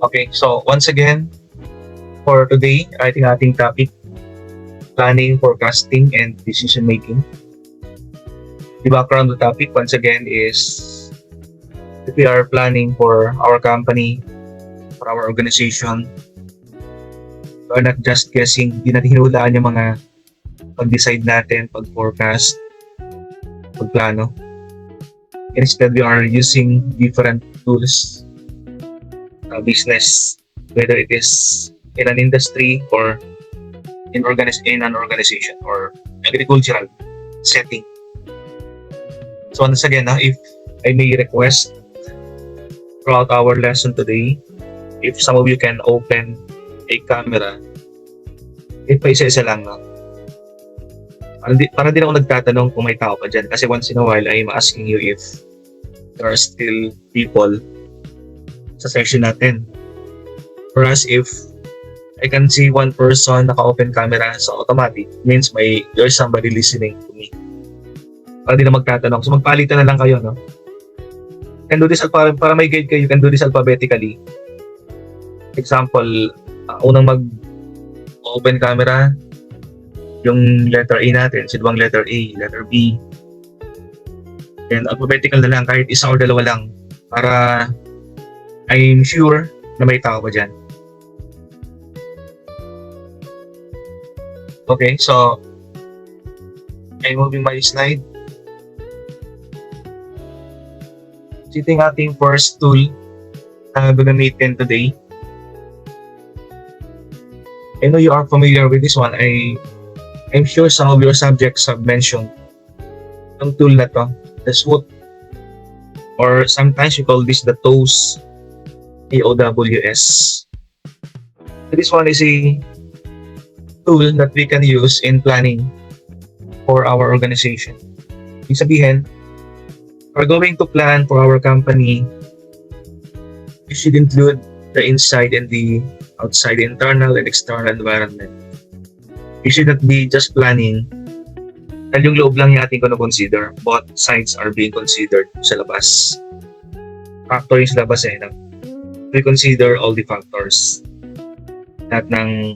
Okay, so once again, for today, I think ating topic, planning, forecasting, and decision making. The background of the topic, once again, is if we are planning for our company, for our organization, we are not just guessing, di natin hinulaan yung mga pag-decide natin, pag-forecast, pagplano. Instead, we are using different tools, business, whether it is in an industry or in an organization or agricultural setting. So once again, if I may request throughout our lesson today, if some of you can open a camera, pa isa-isa lang. Para din ako nagtatanong kung may tao pa dyan. Kasi once in a while, I'm asking you if there are still people sa session natin. For us, if I can see one person naka-open camera sa automatic, means there's somebody listening to me. Para di na magtatanong. So magpalitan na lang kayo, no? You can do this, para may guide kayo, you can do this alphabetically. Example, unang mag-open camera, yung letter A natin, sino bang letter A, letter B. And alphabetical na lang, kahit isa or dalawa lang, para I'm sure na may tao pa dyan. Okay, so I'm moving my slide. So ito yung ating first tool na gagamitin today. I know you are familiar with this one. I'm sure some of your subjects have mentioned yung tool na to, the SWOT, or sometimes you call this the TOWS, TOWS. So this one is a tool that we can use in planning for our organization. Ibig sabihin, we're going to plan for our company. We should include the inside and the outside, internal and external environment. We should not be just planning dahil yung loob lang yung ating consider. Both sides are being considered sa labas. Factor yung sa labas We consider all the factors. Lahat ng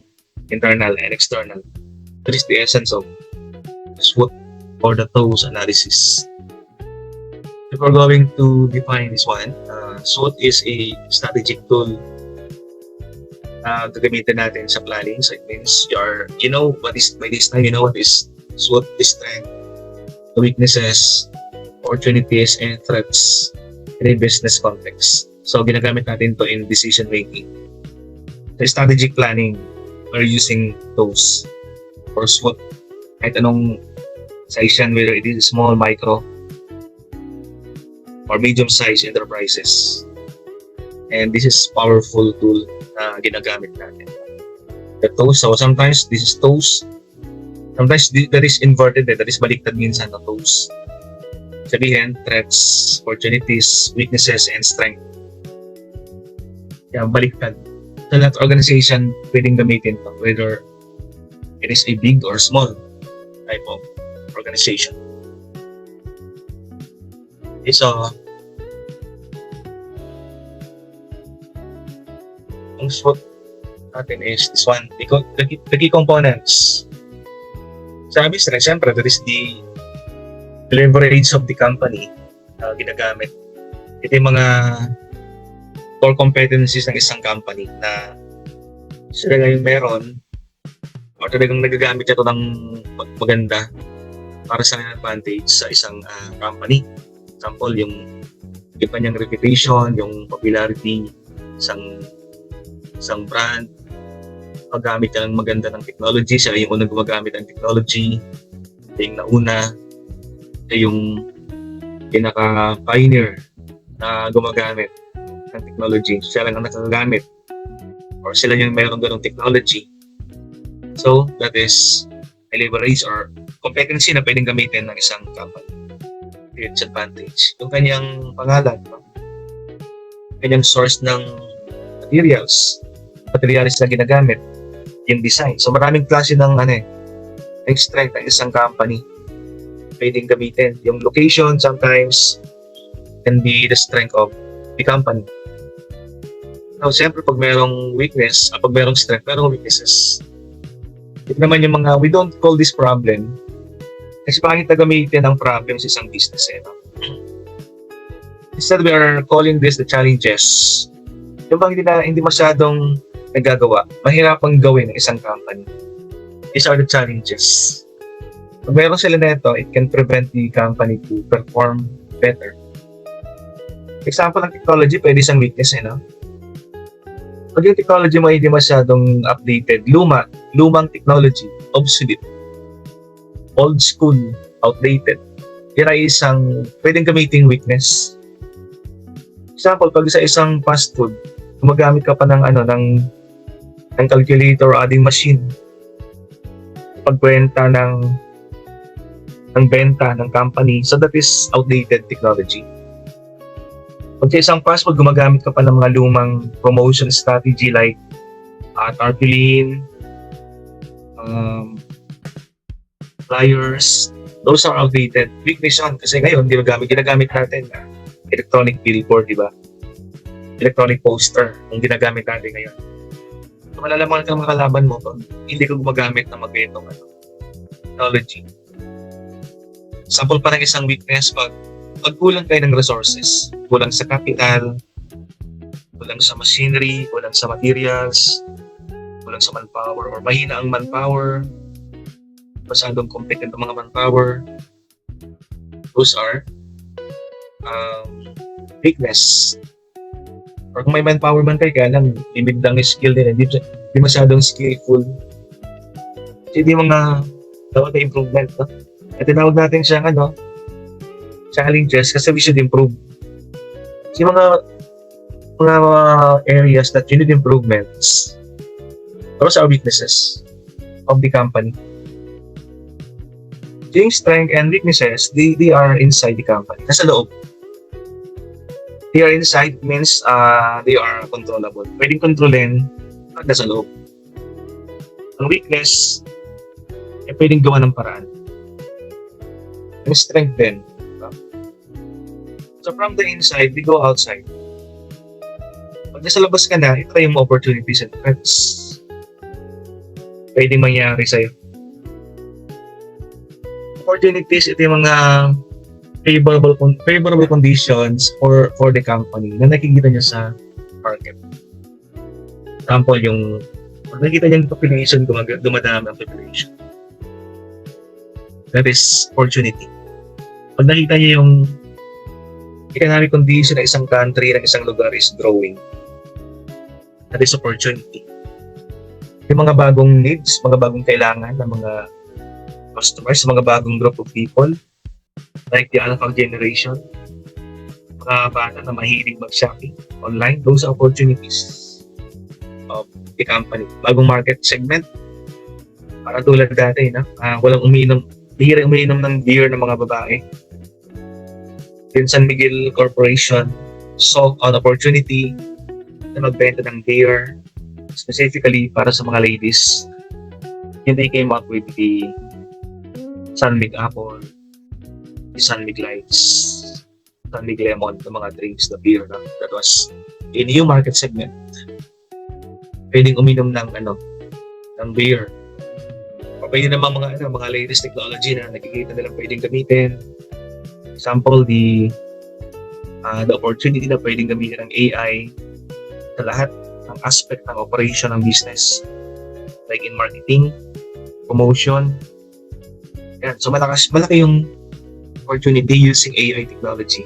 internal and external. That is the essence of SWOT or the TOWS analysis. If we're going to define this one, SWOT is a strategic tool gagamitin natin sa planning. So it means you know what is, by this time, you know what is SWOT, the strength, the weaknesses, opportunities, and threats in a business context. So ginagamit natin to in decision making. Sa strategic planning, we're using those or SWOT. Kahit anong size yan, whether it is small, micro, or medium-sized enterprises. And this is powerful tool na ginagamit natin. The TOWS, so sometimes this is TOWS. Sometimes that is inverted, that is baliktad minsan na TOWS. Sabihin, threats, opportunities, weaknesses, and strength. Kaya baliktad. So that organization pwedeng gamitin to, whether it is a big or small type of organization. Okay, so ang SWOT natin is this one, the key components. Sabi sila, siyempre, that is the leverage of the company na ginagamit. Ito yung mga core competencies ng isang company na sila ngayon meron o talagang nagagamit ito ng maganda para sa advantage sa isang company. Example, yung kanyang reputation, yung popularity, isang brand, paggamit niya ng maganda ng technology, siya yung unang gumagamit ng technology, siya yung nauna, siya yung pinaka-pioneer na gumagamit ng technology, siya lang ang nakagamit or sila yung mayroong ganong technology. So, that is a leverage or competency na pwedeng gamitin ng isang company. Its advantage. Yung kanyang pangalan, kanyang source ng materials na ginagamit, yung design. So maraming klase ng strength ng isang company pwedeng gamitin. Yung location sometimes can be the strength of the company. So, siyempre, pag merong weakness, pag merong strength, merong weaknesses. Ito naman yung mga, we don't call this problem. Kasi pangit na gamitin ang problem sa isang business. No? Instead, we are calling this the challenges. Yung bang hindi masyadong nagagawa, mahirapang gawin ng isang company. These are the challenges. Pag meron sila nito, it can prevent the company to perform better. Example ng technology, pwede isang weakness, no? Pag yung technology mo hindi masyadong updated, lumang technology, obsolete, old school, outdated, yan ay isang pwedeng gamitin weakness. Example, pag sa isang fast food, gumagamit ka pa ng calculator o adding machine, pagbenta ng benta ng company, so that is outdated technology. Pag sa isang fast food, gumagamit ka pa ng mga lumang promotion strategy like tarpaulin, flyers, those are outdated. Weakness yun kasi ngayon, ginagamit natin electronic billboard, di ba? Electronic poster ang ginagamit natin ngayon. So, malalaman ka ng mga kalaban mo kung hindi ka gumagamit ng magayong technology. Sample pa ng isang weakness, pag kulang kayo ng resources, kulang sa capital, kulang sa machinery, kulang sa materials, kulang sa manpower, or mahina ang manpower, masyadong competent ang mga manpower, those are weakness. Or kung may manpower man kayo, kaya lang limit lang yung skill din, hindi masyadong skillful. Kasi hindi mga dapat na improvement. No? At tinawag natin siyang challenges kasi we should improve. Kasi mga areas that you need improvements, those are weaknesses of the company. Yung strength and weaknesses, they are inside the company. Nasa loob. They are inside means they are controllable. Pwedeng kontrolin pag nasa loob. Ang weakness, pwedeng gawa ng paraan. Yung strength din. So from the inside, we go outside. Pag nasa labas ka na, ito yung opportunities and threats. Pwedeng mangyari sa'yo. Opportunities, ito yung mga favorable conditions for the company na nakikita niya sa market. Example, pag nakikita niya yung population, dumadami ang population. That is opportunity. Pag nakita niya yung economic condition ng isang country, ng isang lugar is growing. That is opportunity. Yung mga bagong needs, mga bagong kailangan ng mga customers, mga bagong group of people, like the alpha generation, mga bata na mahilig mag-shopping online, those are opportunities of the company. Bagong market segment, para tulad dati, bihira umiinom ng beer ng mga babae. Yung San Miguel Corporation saw an opportunity na magbenta ng beer specifically para sa mga ladies. And they came up with the San Mig Apple, the San Mig Lights, San Mig Lemon, the mga drinks, the beer that was a new market segment. Pwedeng uminom ng beer. O pwede naman mga latest technology na nakikita nilang pwedeng gamitin. Example, the opportunity na pwedeng gamitin ng AI sa lahat ng aspect ng operation ng business. Like in marketing, promotion. Yan. So malaki yung opportunity using AI technology.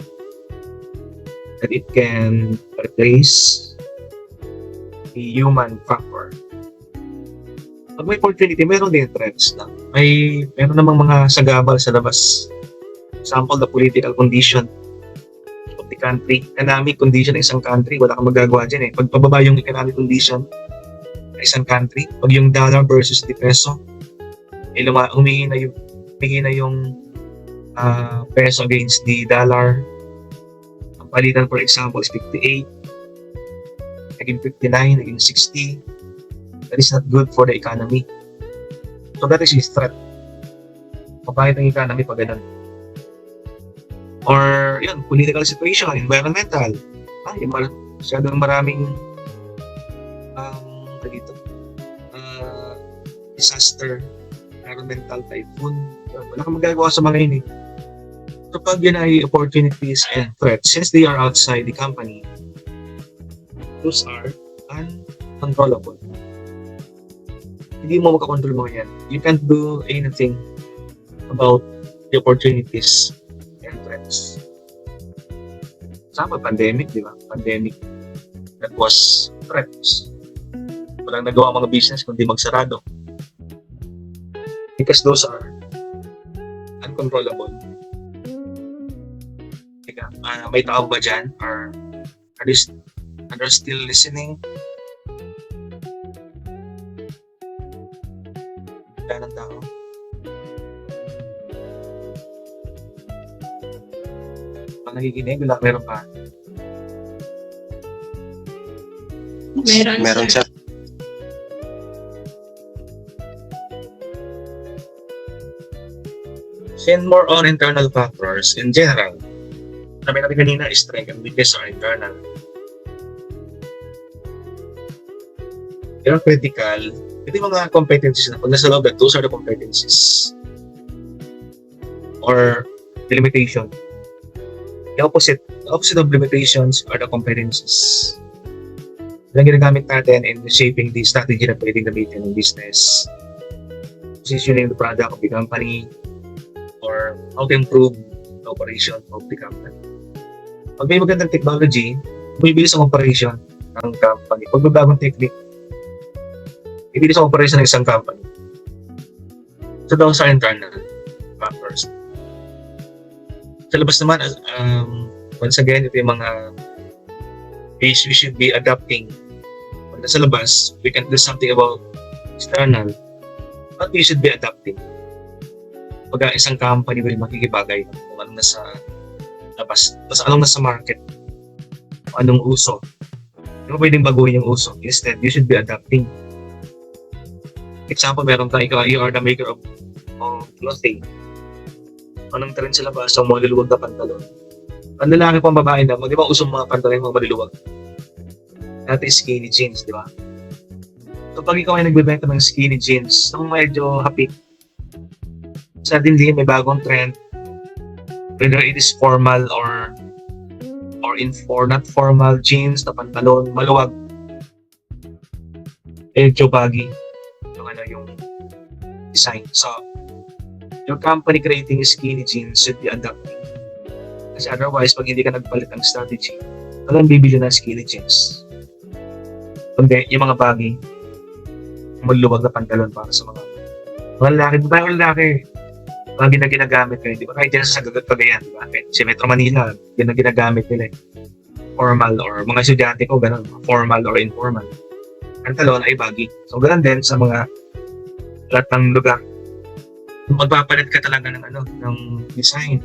That it can replace the human factor. Pag may opportunity, meron din threats na. Meron namang mga sagabal sa labas. Example, the political condition of the country. Economic condition ng isang country, wala kang magagawa dyan eh. Pag pababa yung economic condition ng isang country, pag yung dollar versus the peso, humingi na yung peso against the dollar. Ang palitan, for example, is 58, naging 59, naging 60. That is not good for the economy. So that is his threat. Papayat ng economy pag ganun. Or, political situation, environmental. Masyadong maraming dito, disaster, environmental typhoon. Wala kang magagawa sa mga yun eh. So pag yun ay opportunities and threats, since they are outside the company, those are uncontrollable. Hindi mo makakontrol mga yan. You can't do anything about the opportunities and threats. Sama, pandemic, di ba? Pandemic that was threats. Walang nagawa mga business kundi magsarado. Because those are uncontrollable. Teka, may tao ba dyan? Or are they still listening? Wala ng tao. Pag nakikinig, wala, meron pa. Meron sir. And more on internal factors in general. Sabi natin kanina, strength and weakness are internal. Pero critical, ito yung mga competencies na pag nasa loob, those are the competencies. Or the limitation. The opposite of limitations are the competencies. Yan ginagamit natin in shaping the strategy na pwedeng gamitin ng business. Positioning the product of the company, or how to improve the operation of the company. Pag may magandang technology, bumibilis ang operation ng company. Pag may bagong technique, ibilis ang operation ng isang company. So those are internal factors. Sa labas naman, once again, ito yung mga ways we should be adapting. Pag nasa labas, we can do something about external, but we should be adapting. Pag isang company will makikibagay kung anong nasa labas, tapos anong nasa market, anong uso. Hindi mo pwedeng baguhin yung uso. Instead, you should be adapting. Example, meron tayo, you are the maker of clothing. Anong trend sa labas? Ang mga luluwag na pantalon. Ang lalaki pang babae na, di ba usong mga pantalon, mga maluluwag? Dati skinny jeans, di ba? So pag ikaw ay nagbebenta ng skinny jeans, ang medyo hapit, suddenly may bagong trend, whether it is formal or not formal jeans na pantalon, maluwag, medyo baggy yung design. So your company creating skinny jeans should be adapting, kasi otherwise pag hindi ka nagpalit ng strategy, walang bibili ng skinny jeans, kundi yung mga baggy, maluwag na pantalon para sa mga lalaki. Diba yung lalaki lagi na ginagamit kayo, di ba? Kahit dyan sa Cagayan, di ba? Si Metro Manila, yun ang ginagamit nila eh. Formal or mga estudyante ko, ganun. Formal or informal. Pantalon ay baggy. So, ganun din sa mga lahat ng lugar. Magpapalit ka talaga ng design.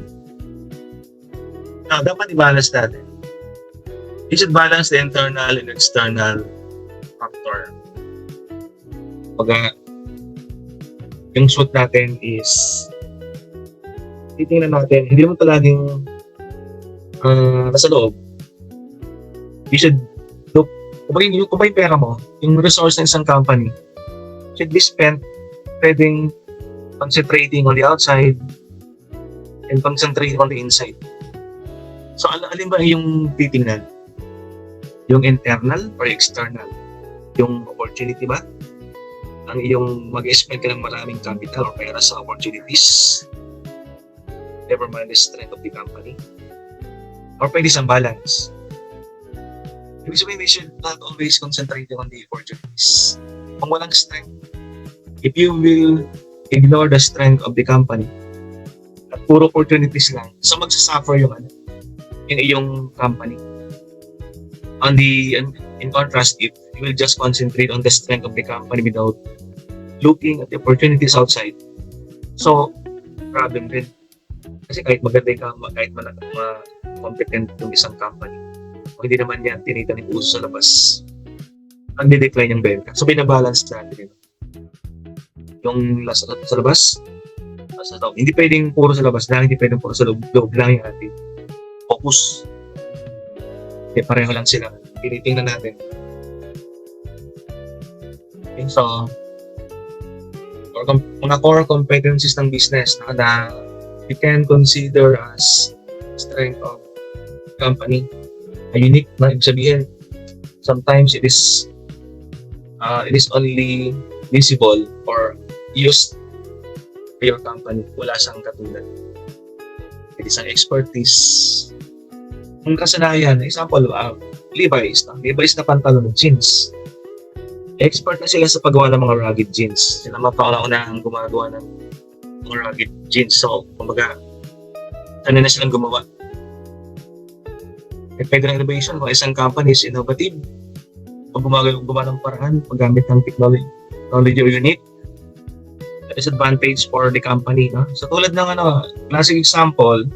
Now, dapat i-balance natin. You should balance the internal and external factor. Pag yung suit natin is titingnan natin, hindi naman palaging nasa loob. You should look, kung ba yung pera mo, yung resource ng isang company, should be spent pwedeng concentrating on the outside and concentrating on the inside. So, alin ba yung titingnan? Yung internal or external? Yung opportunity ba? Ang iyong mag-spend ka ng maraming capital or pera sa opportunities? Never mind the strength of the company. Or pwede isang balance. Ibig sabihin, we should not always concentrate on the opportunities. Kung walang strength, if you will ignore the strength of the company at puro opportunities lang, so magsasuffer yung iyong company. In contrast, if you will just concentrate on the strength of the company without looking at the opportunities outside, so problem din. Kasi kahit maganda ka, kahit competent yung isang company, kung hindi naman yan tinitanim uso sa labas, ang di-decline yung benta. So, binabalance natin yung sa labas, sa loob. Hindi pwedeng puro sa labas lang, hindi pwedeng puro sa loob lang yung ating focus. Pareho lang sila. Tinitingnan natin. Okay, so, mga core competencies ng business na you can consider as strength of company. A unique na ibig sabihin, sometimes it is only visible or used by your company. Wala siyang katulad. It is an expertise. Ang kasanayan, example, Levi's. Levi's na pantalon ng jeans. Expert na sila sa paggawa ng mga rugged jeans. Sila mapakauna-unahang gumagawa ng mga rugged jeans. So, kumbaga, sana na silang gumawa. Pwede ng innovation kung isang company is innovative. Pag gumawa ng paraan, paggamit ng technology or unique, that is advantage for the company. No? So, tulad ng classic example,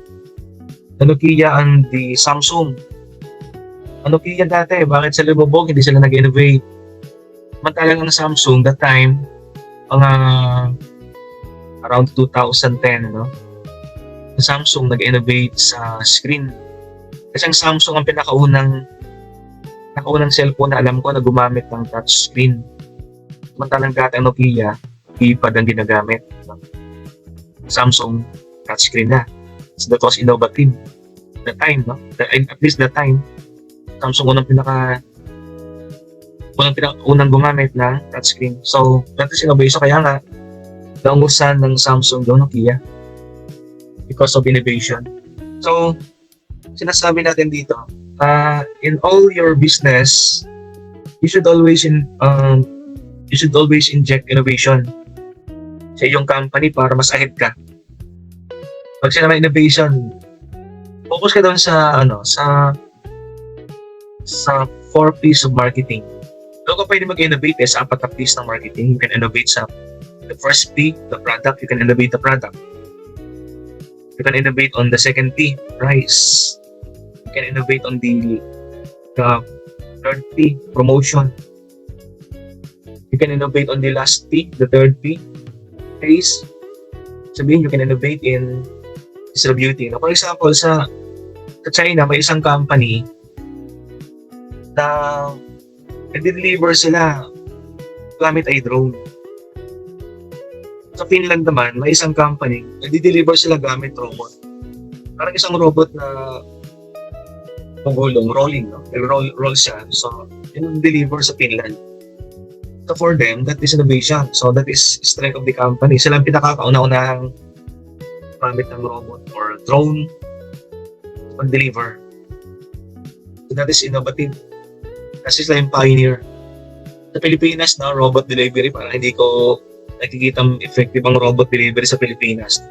the Nokia and the Samsung. Ang Nokia dati, bakit sila bubog? Hindi sila nag-innovate. Mantalang ang Samsung that time, mga around 2010, no? Ang Samsung nag-innovate sa screen. Kasi ang Samsung ang pinakaunang cellphone na alam ko na gumamit ng touch screen. Mantalang dati ang Nokia, keypad ang ginagamit. No? Samsung, touch screen na. So that was innovative. The time, no? At least that time, Samsung unang gumamit ng touchscreen. So, that is innovation. Kaya nga, naungusan ng Samsung yung Nokia because of innovation. So, sinasabi natin dito, in all your business, you should always inject innovation sa iyong company para mas ahead ka. Pag sinabi innovation, focus ka doon sa 4 P's of marketing. Doon ka pwede mag-innovate sa 4 na P's ng marketing. You can innovate sa the first P, the product. You can innovate the product. You can innovate on the second P, price. You can innovate on the third P, promotion. You can innovate on the last P, the third P, phase. Sabihin, you can innovate in distributing. For example, sa China, may isang company na nag-deliver sila gamit ay drone. Sa Finland naman, may isang company, nag-deliver sila gamit robot. Parang isang robot na pagulong, rolling, no? Roll siya. So, yun deliver sa Finland. So, for them, that is innovation. So, that is strength of the company. Sila ang pinakakauna-unahang gamit ng robot or drone pag-deliver. So, that is innovative. Kasi sila yung pioneer. Sa Pilipinas, no, robot delivery, parang hindi ko nakikita effective ang robot delivery sa Pilipinas.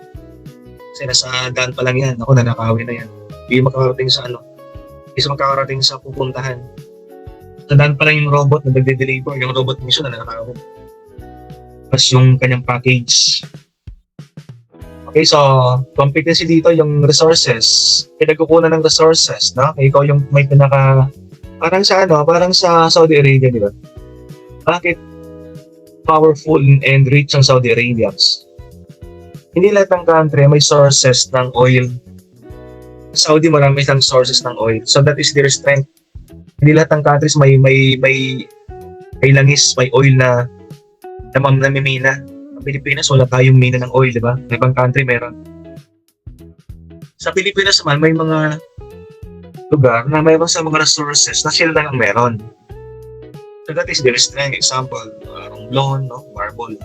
Kasi nasa daan pa lang yan. Ako, nanakawin na yan. Hindi makakarating sa hindi makakarating sa pupuntahan. Sa daan pa lang yung robot na nagde-deliver. Yung robot mismo na nanakawin. Tapos yung kanyang package. Okay, so competency dito, yung resources. Pinagkukunan ng resources, no? Ikaw yung may parang sa Saudi Arabia, di ba? Bakit powerful and rich ang Saudi Arabians? Hindi lahat ng country may sources ng oil. Saudi marami silang sources ng oil. So that is their strength. Hindi lahat ng countries may langis, may oil na namimina. Sa Pilipinas, wala tayong mina ng oil, di ba? Sa ibang country meron. Sa Pilipinas naman, may mga lugar na mayroon sa mga resources na sila lang ang meron. So that is their strength. Example, Romblon, no? Marble.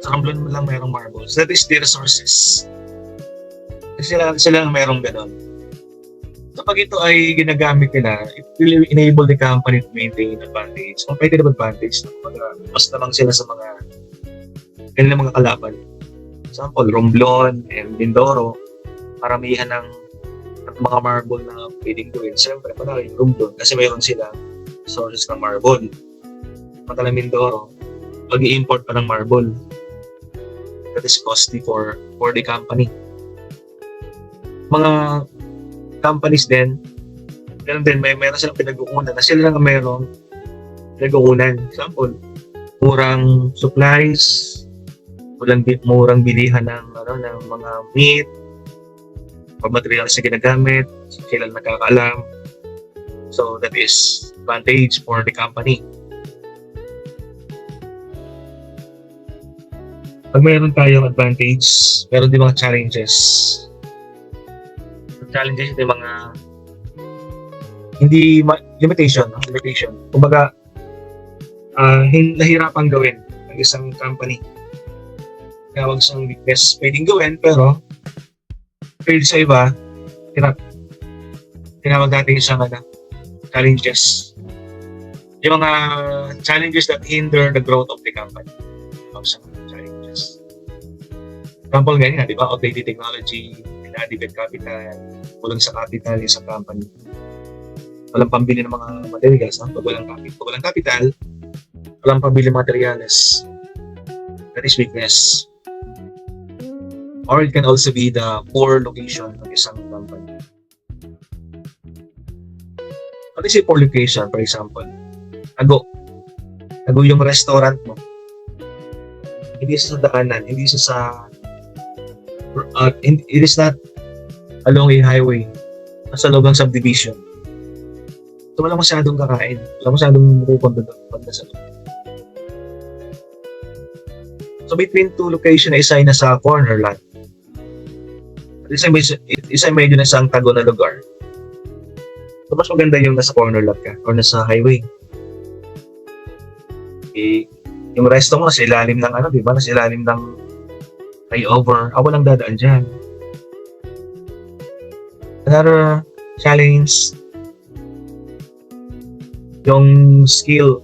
Sa Romblon lang mayroong marble. So that is their resources. Kasi sila lang mayroong ganon. So pag ito ay ginagamit nila, it will enable the company to maintain advantage. Competitive advantage. Mas lamang sila sa mga kalaban. Example, Romblon and Mindoro. Paramihan ng mga marble na pwedeng gawin. Siyempre, panalo yung Romblon kasi mayroon sila sources ng marble. Matalang Mindoro, mag-i-import pa ng marble. That is costly for the company. Mga companies din, mayroon silang pinag-uunan na sila lang mayroong pinag-uunan. Example, murang supplies, murang bilihan ng mga meat, materials na ginagamit, sila nakakaalam. So that is advantage for the company. Pag mayroon tayong advantage, meron din mga challenges. Yung challenges, yung mga limitation, no? Limitation. Kumbaga, nahirapan gawin ng isang company. Tinawag siyang weakness. Pwedeng gawin, pero pwede sa iba, tinawag natin siyang challenges. Yung mga challenges that hinder the growth of the company. Sa mga challenges. Example ganyan, di ba? Outdated technology, inadequate capital, kulang sa capital sa company. Walang pambili ng mga materials. Pag walang capital, walang pambili ng materials. That is weakness. Or it can also be the poor location ng isang company. What is a poor location, for example? Tago yung restaurant mo. Hindi siya sa daanan, it is not along a highway, nasa loob ng subdivision. So wala masyadong kakain, wala masyadong pupunta doon sa loob. So between two location na isa ay nasa corner lot. Isa medyo nasa ang tago na lugar. So mas maganda yung nasa corner lot ka or nasa highway. Yung resto mo nasa ilalim ng di ba? Nasa ilalim ng flyover. Walang dadaan dyan. Another challenge, yung skill.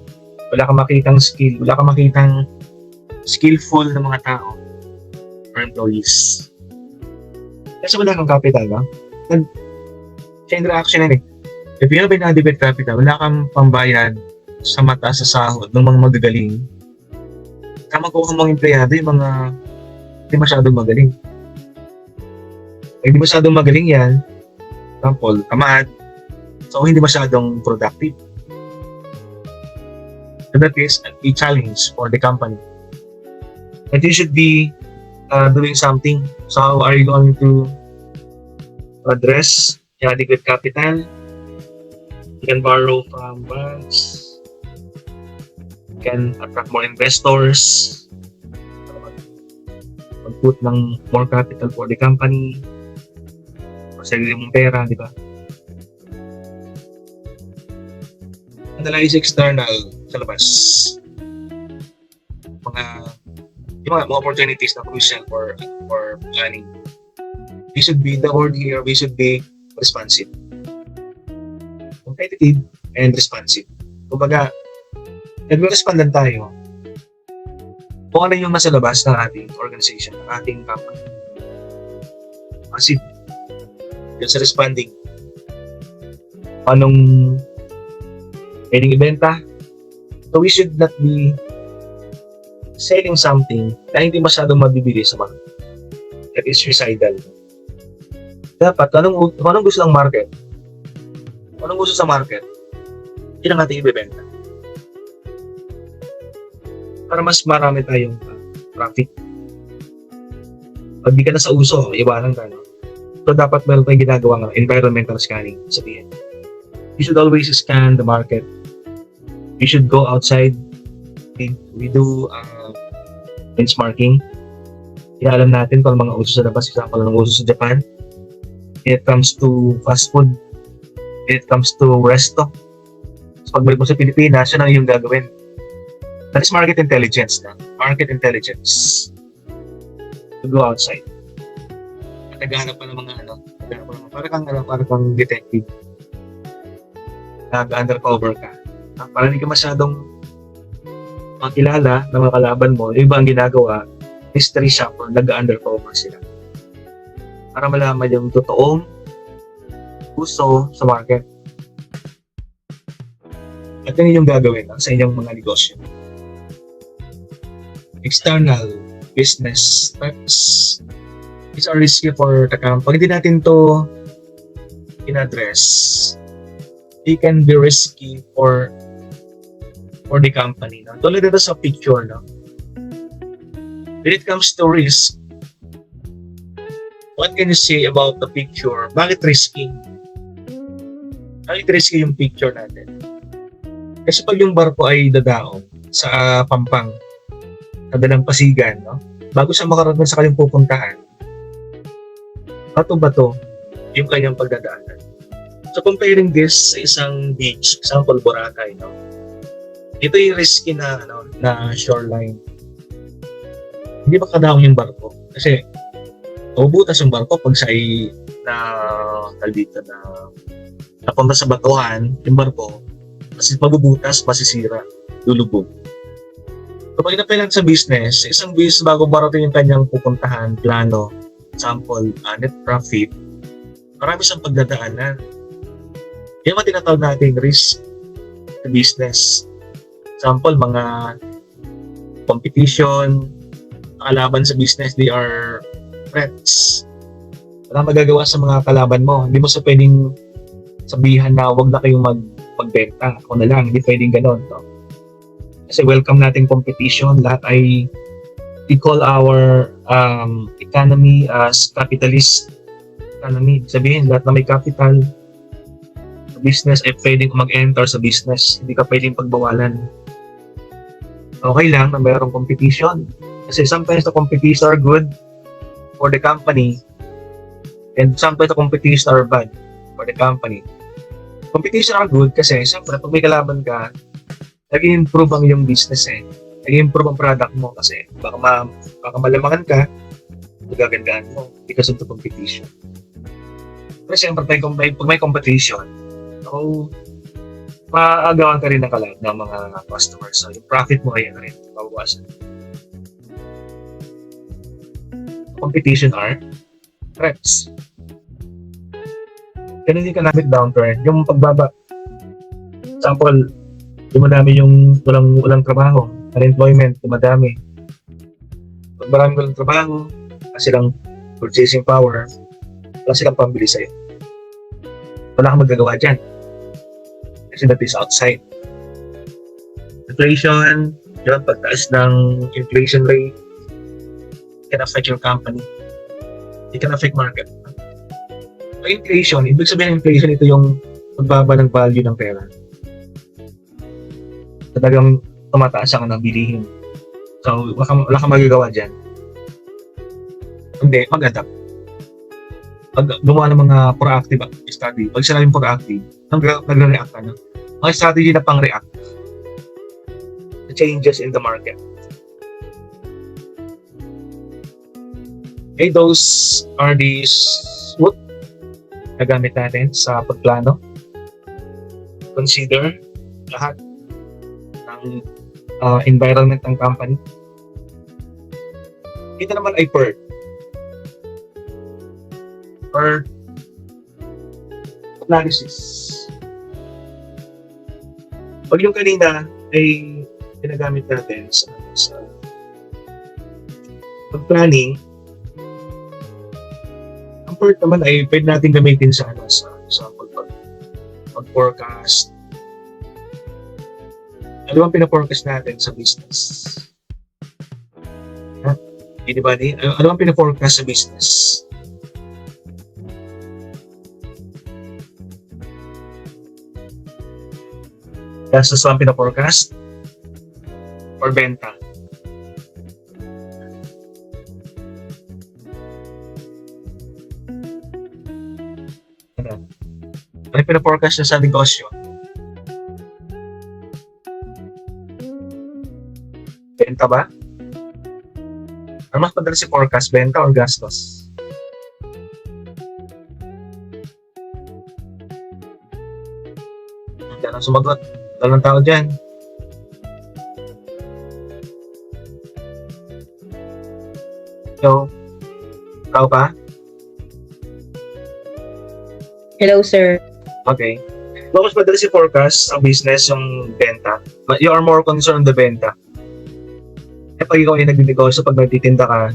Wala kang makitang skill. Wala kang makitang skillful na mga tao or employees. Kasi wala kang capital, ba? Chain reaction yan eh. If you have inadequate capital, wala kang pambayad sa mata sa sahod ng mga magagaling. Kama ko ang mga empleyado, yung mga hindi masyadong magaling. Hindi masyadong magaling yan, example, tamad, so hindi masyadong productive. So that is a challenge for the company. And you should be doing something. So how are you going to address inadequate capital? You can borrow from banks. You can attract more investors. Mag-put ng more capital for the company. O sarili mong pera, di ba? Analyze external sa labas. Yung mga opportunities na crucial for planning. We should be responsive. Competitive and responsive. Kumbaga, nag-respondan tayo kung ano yung nasa labas ng ating organization, ng ating company. Kasi, yun sa responding. Anong pwedeng ibenta? So, we should not be selling something na hindi masyadong mabibili sa market. That is suicidal. Dapat, anong gusto ng market? Anong gusto sa market? Yun ang ating ibibenta. Para mas marami tayong profit. Pag di ka na sa uso, iwanan ka. No? So, dapat meron tayong ginagawa ng environmental scanning. Sabihin. You should always scan the market. You should go outside. We do benchmarking. Alam natin kung mga uso sa labas, example ng uso sa Japan. When it comes to fast food, when it comes to resto. So, pagbalik mo sa Pilipinas, yun ang iyong gagawin. That is market intelligence na. Market intelligence. To go outside. At naghahanap pa ng mga para kang detective. Nag-undercover ka. Para hindi ka masyadong makilala ng mga kalaban mo, yung iba ang ginagawa, mystery shopper, nag-undercover sila. Para malaman yung totoong gusto sa market. At yun yung gagawin sa inyong mga negosyo. External business threats. These are risky for the company. Pag hindi natin to in-address, they can be risky for the company. No? Tulad dito sa picture, no? When it comes to risk, what can you say about the picture? Bakit risky? Bakit risky yung picture natin? Kasi pag yung barko ay dadaong sa Pampang, sa Dalampasigan, no? bago siya makarating sa kanyang pupuntahan, bato-bato yung kanyang pagdadaanan. So comparing this sa isang beach, example Boracay, no? Ito yung risky na na shoreline. Hindi ba kadaong yung barko? Kasi mabubutas yung barko pag siya ay dito na napunta sa batuhan, yung barko, kasi mabubutas, masisira, lulubog. Kapag inapilan sa business, isang business bago marating yung kanyang pupuntahan, plano, example, net profit, marami siyang pagdadaanan. Yung mga tinatawag nating risk sa business. Example, mga competition, kalaban sa business, they are threats. Wala magagawa sa mga kalaban mo. Hindi mo sa pwedeng sabihan na huwag na kayong magbenta. Ako na lang, hindi pwedeng ganon. No? Kasi welcome nating competition. Lahat ay we call our economy as capitalist economy. Sabihin, lahat na may capital sa business ay pwedeng mag-enter sa business. Hindi ka pwedeng pagbawalan. Okay lang na mayroong competition. Kasi sometimes the competition are good for the company and sometimes the competition are bad for the company. Competition are good kasi siyempre pag may kalaban ka, nag-i-improve ang iyong business nag-i-improve ang product mo kasi baka malamangan ka, magagandahan mo because of the competition. Pero siyempre pag may competition, so maagawan ka rin ng mga customers. So yung profit mo ay rin, mabawasan. Competition are threats. Ganun yung economic downturn, yung pagbaba. Example, dumadami yung walang trabaho, unemployment, dumadami. Pag marami walang trabaho, kasi silang purchasing power, wala silang pambili sa'yo. Wala kang magagawa dyan. Kasi that is outside. Inflation, yun, pagtaas ng inflation rate, it can affect your company. It can affect market. Inflation, ibig sabihin inflation, ito yung pagbaba ng value ng pera. Talagang tumataas ang bilihin. So, wala kang magagawa dyan. Hindi, mag-adapt. Pag gumawa ng mga proactive study, pag sinabing proactive, nagre-react ka na. Mga strategy na pang-react to changes in the market. Okay, those are these na gamit natin sa pagplano. Consider lahat ng environment ng company. Ito naman ay PERT. PERT analysis. Pag yung kanina ay ginagamit natin sa pag-planning, ang PERT naman ay pwede natin gamitin sa pag-forecast. Ano bang pina-forecast natin sa business? Anybody? Ano bang pina-forecast sa business? Gastos ang pina-forecast? Or benta? Ano pina-forecast na sa negosyo? Benta ba? Ano mas madalas si forecast? Benta or gastos? Diyan ang sumagot. Walang tao dyan. So, tao pa? Hello, sir. Okay. Mas madalas si forecast ang business yung benta. You are more concerned the benta. Pag ikaw ay nag-negosyo, pag nagtitinda ka,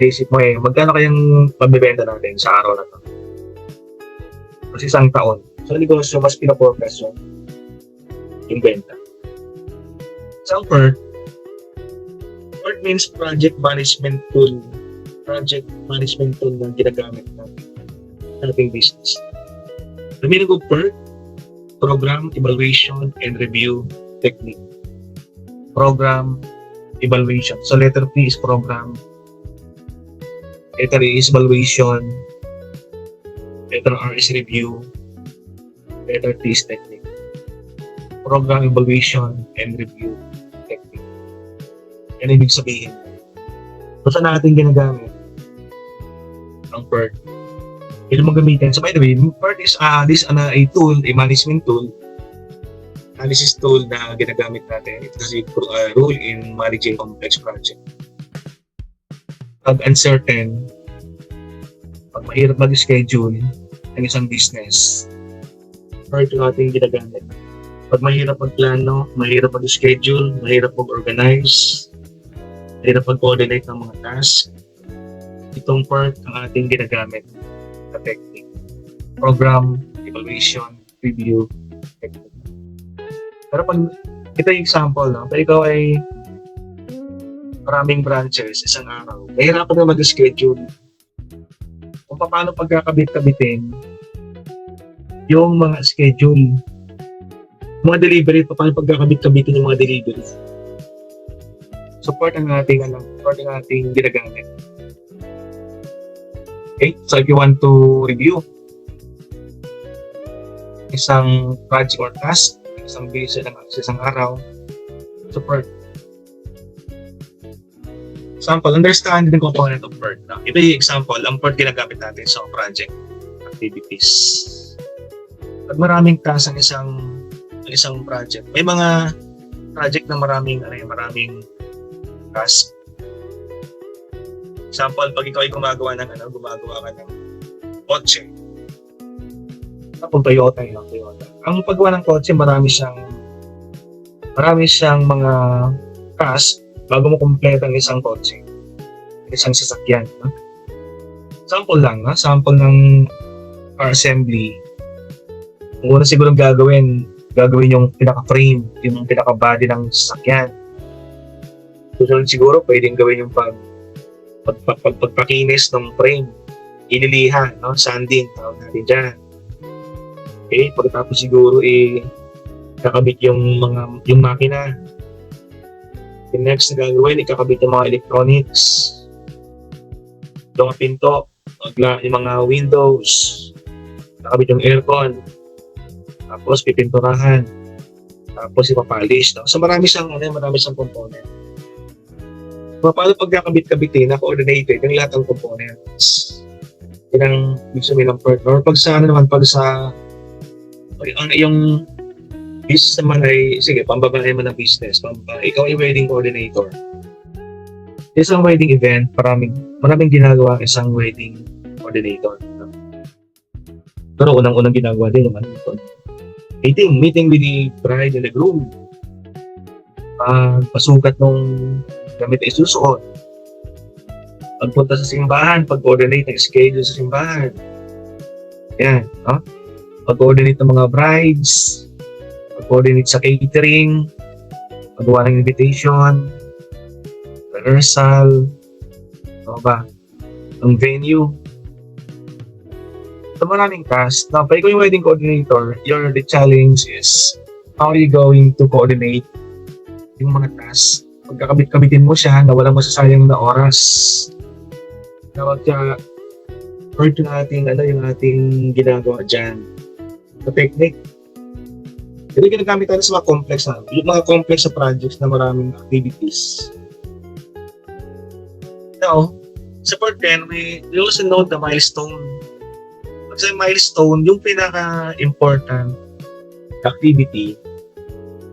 isip mo magkano kayang pagbebenta natin sa araw na to? Kasi isang taon. Sa negosyo, mas pina-forecast yung benta. Isang PERT means project management tool. Project management tool na ginagamit natin sa ating business. The meaning of PERT, Program, Evaluation, and Review Technique. Program, evaluation. So letter P is program. Letter E is evaluation. Letter R is review. Letter T is technique. Program, evaluation, and review technique. Yan ibig sabihin. So saan natin ginagamit ang PERT? Ito mo gamitin. So by the way, PERT is a tool, a management tool, analysis tool na ginagamit natin. It is a role in managing complex project. Pag uncertain, pag mahirap mag-schedule ng isang business, PERT yung ating ginagamit. Pag mahirap magplano, mahirap mag-schedule, mahirap mag-organize, mahirap mag-coordinate ng mga tasks, itong PERT ang ating ginagamit na technique. Program, evaluation, review, technique. Pero pag ito yung example, no? Pag ikaw ay maraming branches isang araw, mahirapan na mag-schedule. Kung paano pagkakabit-kabitin yung mga schedule, mga delivery, paano pagkakabit-kabitin yung mga delivery. Support ang ating ginagamit. Okay, so if you want to review isang project or task, isang base ng isang araw, support. Example, understand the component of PERT. Ito yung example, ang PERT ginagamit natin sa project activities. Pag maraming task ang isang project, may mga project na maraming task. Example, pag ikaw ay gumagawa ka ng kotse. Kung Toyota. Ang paggawa ng kotse, marami siyang mga task bago mo kumpleto ang isang kotse, isang sasakyan. No? Sample ng car assembly. Kung una siguro gagawin yung pinaka-frame, yung pinaka-body ng sasakyan. Susunod siguro, pwedeng gawin yung pagpakinis ng frame, ililiha, no? Sanding, tawag natin dyan. Okay, pagkatapos siguro kakabit yung makina. Yung next na gagawin, ikakabit yung mga electronics, yung mga pinto, yung mga windows, kakabit yung aircon, tapos pipinturahan, tapos ipapolish. No? So marami siyang component. Paano pagkakabit-kabitin na coordinated yung lahat ng components? Yan ang ibig sabihin ng PERT. Or pag sa yung business naman ay, sige, pambabae mo ng business. Ikaw ay wedding coordinator. Isang wedding event, maraming ginagawa ang isang wedding coordinator. Pero unang-unang ginagawa din naman ito. Meeting with the bride and the groom. Pasukat nung gamit ay susuot. Pagpunta sa simbahan, pag-coordinate ng schedule sa simbahan. Yan, no? Pag-coordinate ng mga brides, pag-coordinate sa catering, paggawa ng invitation, rehearsal, ang venue. So maraming task. Now, pag ikaw yung wedding coordinator, the challenge is how are you going to coordinate yung mga tasks? Pagkakabit-kabitin mo siya na walang masasayang na oras. Tawag siya, PERT yung ating ginagawa dyan. The technique. Ito ginagamit tayo sa mga complex yung mga complex na projects na maraming activities. Now, sa PERT 10, we also note the milestone. Pag sa milestone, yung pinaka-important activity,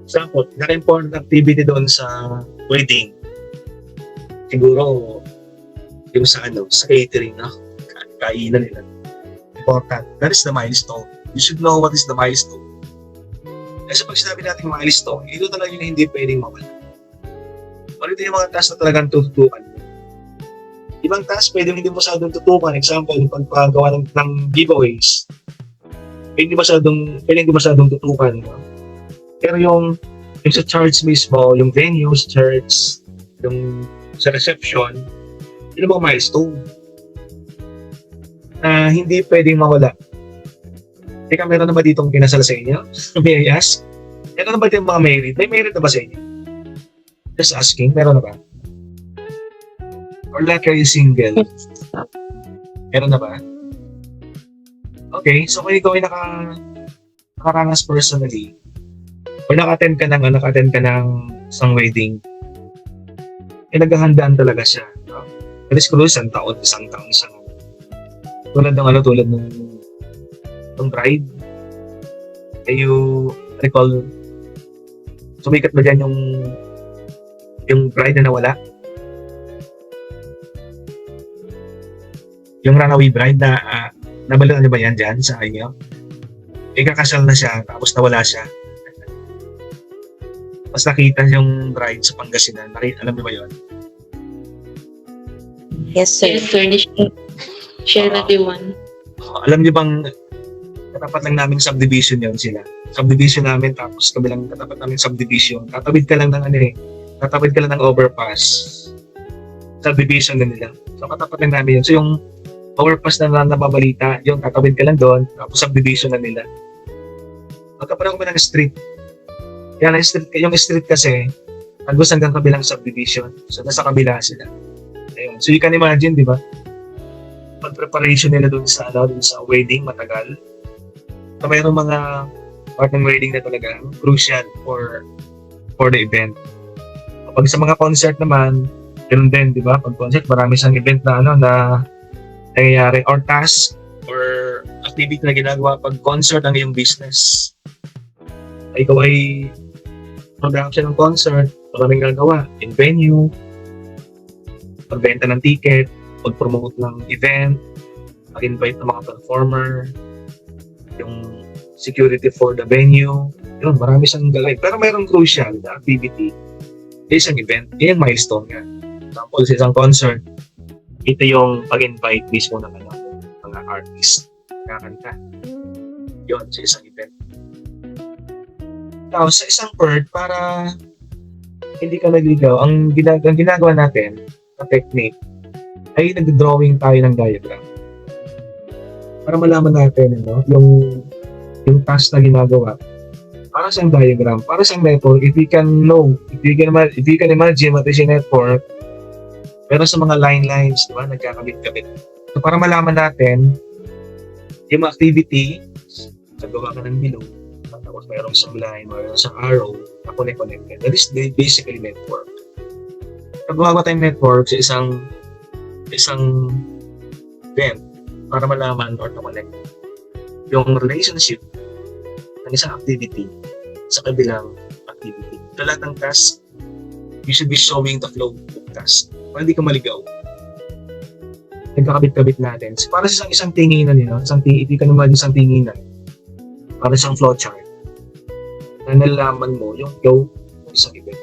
example, pinaka-important activity doon sa wedding, siguro yung sa catering, no? Kainan nila. Important. That is the milestone. You should know what is the milestone. Kasi pag sinabi natin milestone, ito talaga yung hindi pwedeng mawala. Ito yung mga task na talagang tututukan. Ibang task pwedeng hindi masyadong tutukan. Example, yung pagpagawa ng giveaways. Pwedeng hindi masyadong tutukan. No? Pero yung sa church mismo, yung venues, church, yung sa reception, yun ang mga milestone na hindi pwedeng mawala. Teka, meron na ba ditong kinasal sa inyo? May I ask? Meron na ba ditong mga married? May married na ba sa inyo? Just asking, meron na ba? Or lahat kayo single? Meron na ba? Okay, so kung ikaw ay nakaranas personally, o naka-attend ka ng isang wedding, naghahandaan talaga siya. No? At least kung isang taon siya. Tulad ng bride. You recall, sumikat ba dyan yung bride na nawala? Yung runaway bride na nabalatan niyo ba yan dyan sa inyo? Kakasal na siya, tapos nawala siya. Mas nakita yung bride sa Pangasinan. Alam niyo ba yun? Yes, sir. Yes, sir. Share natin one. Alam niyo bang katapat lang namin subdivision yun sila. Subdivision namin, tapos kabilang katapat namin subdivision. Tatawid ka lang ng overpass. Subdivision na nila. So katapat lang namin yun. So yung overpass na nababalita, yung tatawid ka lang doon, tapos subdivision na nila. Magkapalang kami ng street. Kaya yung street kasi, hanggang hanggang kabilang subdivision. So nasa kabila sila. Ayun. So you can imagine, di ba? Pag-preparation nila dun sa wedding, matagal. So mayroong mga part ng wedding na talaga crucial for the event. Kapag sa mga concert naman, ganoon din, di ba? Pag concert, marami siyang event na nangyayari or task or activity na ginagawa pag concert ang iyong business. Ikaw ay production ng concert, maraming gagawa in venue, pagbenta ng ticket, pag-promote ng event, pag-invite ng mga performer, yung security for the venue, yun, marami siyang gagawin. Pero mayroong crucial na activity, isang event, yan yung milestone nga. Example, sa isang concert, ito yung pag-invite mismo ng mga artist na kanta. Yun, sa isang event. Now, sa isang part, para hindi ka naligaw, ang ginagawa natin na technique ay nag-drawing tayo ng diagram. Para malaman natin yung task na ginagawa. Para sa diagram, para sa network, if you can imagine what is a network, pero sa mga lines, di ba, nagkakabit-kabit. So para malaman natin yung activity, nagawa ka ng bilog, tapos mayroong isang line, mayroong isang arrow na connected. That is basically network. Nagawa tayong network sa isang event para malaman or na-connect yung relationship ng isang activity sa kabilang activity. Sa lahat ng task, you should be showing the flow of task para hindi ka maligaw. Nagkakabit-kabit natin. So, para sa isang tinginan if you can imagine isang tinginan, para sa isang flowchart, na nalalaman mo yung flow ng isang event.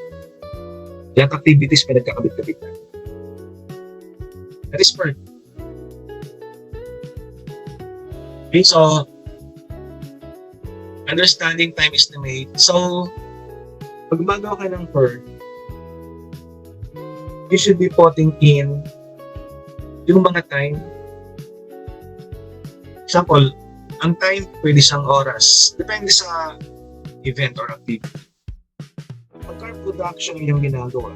Lahat activities may nagkakabit-kabit natin. That is part. Okay, so understanding time estimate. So, pag gumagawa ka ng PERT, you should be putting in yung mga time. Example, ang time pwede isang oras. Depende sa event or activity. Pagka production yung ginagawa,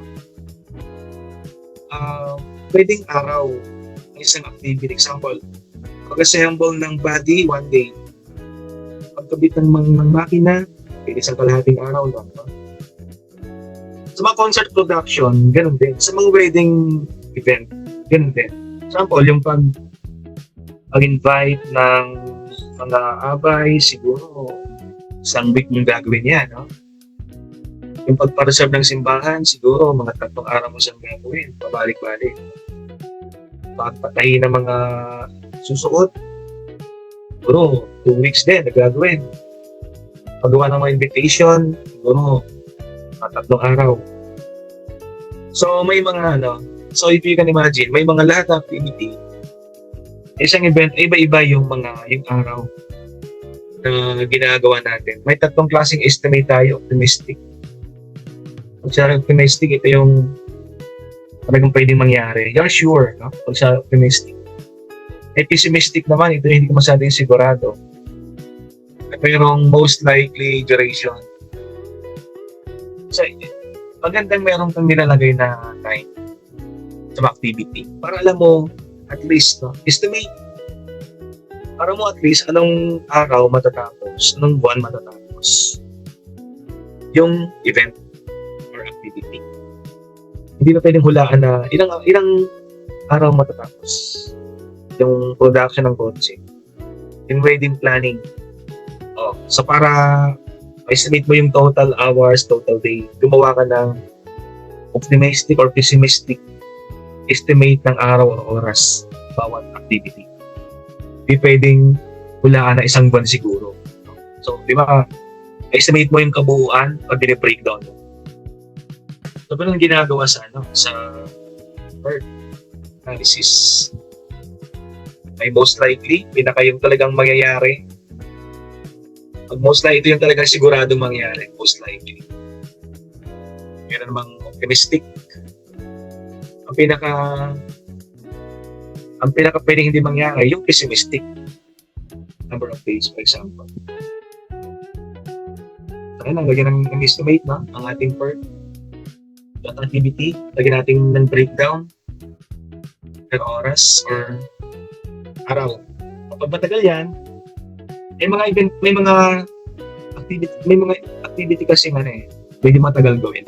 pwedeng araw ng isang activity. Example, pag-assemble ng body, 1 day. Pagkabit ng makina, pwede isang kalahating araw lang. No? Sa mga concert production, ganun din. Sa mga wedding event, ganun din. Example, yung pag-invite ng mga abay, siguro isang week mong gagawin yan. No? Yung pagpa-reserve ng simbahan, siguro mga 3 araw mo siyang gagawin, pabalik-balik. Pagpatayin ng mga susuot, siguro 2 weeks din nagagawin. Paggawa ng mga invitation, siguro 3 araw. So may mga so if you can imagine, may mga lahat ng activity. Isang event, iba-iba yung araw na ginagawa natin. May 3 klaseng estimate tayo, optimistic. Pag sa optimistic, ito yung talagang pwedeng mangyari. You're sure, no? Pag sa optimistic. Pessimistic naman, ito hindi ko masyadong sigurado. Mayroong most likely duration. So, magandang meron kang nilalagay na time. sa mga activity. Para alam mo, at least, no, estimate. Para mo at least anong araw matatapos, anong buwan matatapos yung event or activity. Hindi na pwedeng hulaan na ilang araw matatapos yung production ng kotse. Yung wedding planning. So para estimate mo yung total hours, total day, gumawa ka ng optimistic or pessimistic estimate ng araw o oras bawat activity. Hindi pwedeng hulaan na isang buwan siguro. So, di ba, estimate mo yung kabuuan pag breakdown mo. So, ganun ginagawa sa PERT analysis. Ay most likely, pinaka yung talagang mangyayari. Pag most likely, ito yung talagang siguradong mangyayari. Most likely. Meron namang optimistic. Ang pinaka pwedeng hindi mangyari, yung pessimistic. Number of days, for example. So, ayun, lagyan ng estimate, no? Ang ating PERT. At activity, lagyan natin ng breakdown per oras or araw. Kapag matagal yan, may mga activity kasi pwede matagal gawin.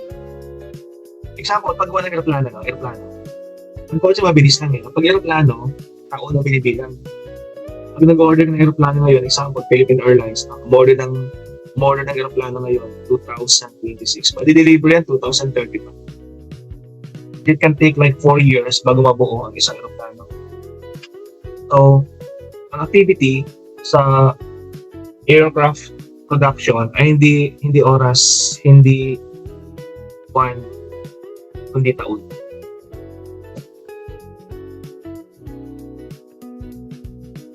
Example, pag wala ng aeroplano. Ang kotse mabilis lang Kapag aeroplano, tao na binibilang. Pag nag-order ng aeroplano ngayon, example, Philippine Airlines, umorder ng aeroplano ngayon, 2026. Madi-deliver yan, 2035. It can take like 4 years bago mabuo ang isang aeroplano. So, ang activity sa aircraft production ay hindi oras, hindi buwan, kundi taon.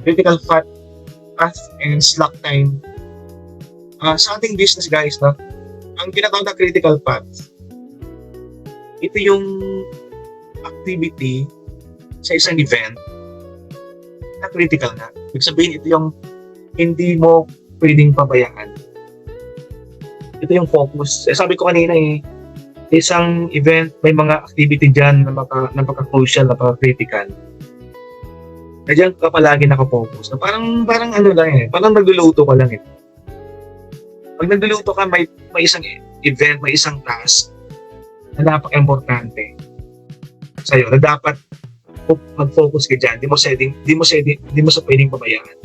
Critical path and slack time. Sa ating business guys, no? Ang tinatawag na critical path, ito yung activity sa isang event na critical na. Ibig sabihin, ito yung hindi mo pwedeng pabayaan. Ito yung focus. Sabi ko kanina isang event, may mga activity dyan na napaka-crucial, napaka-critical. Kaya dyan ka palagi nakafocus. Parang parang nagluluto ka lang Pag nagluluto ka, may isang event, may isang task na napaka-importante sa'yo, na dapat mag-focus ka dyan. Di mo sa pwedeng pabayaan.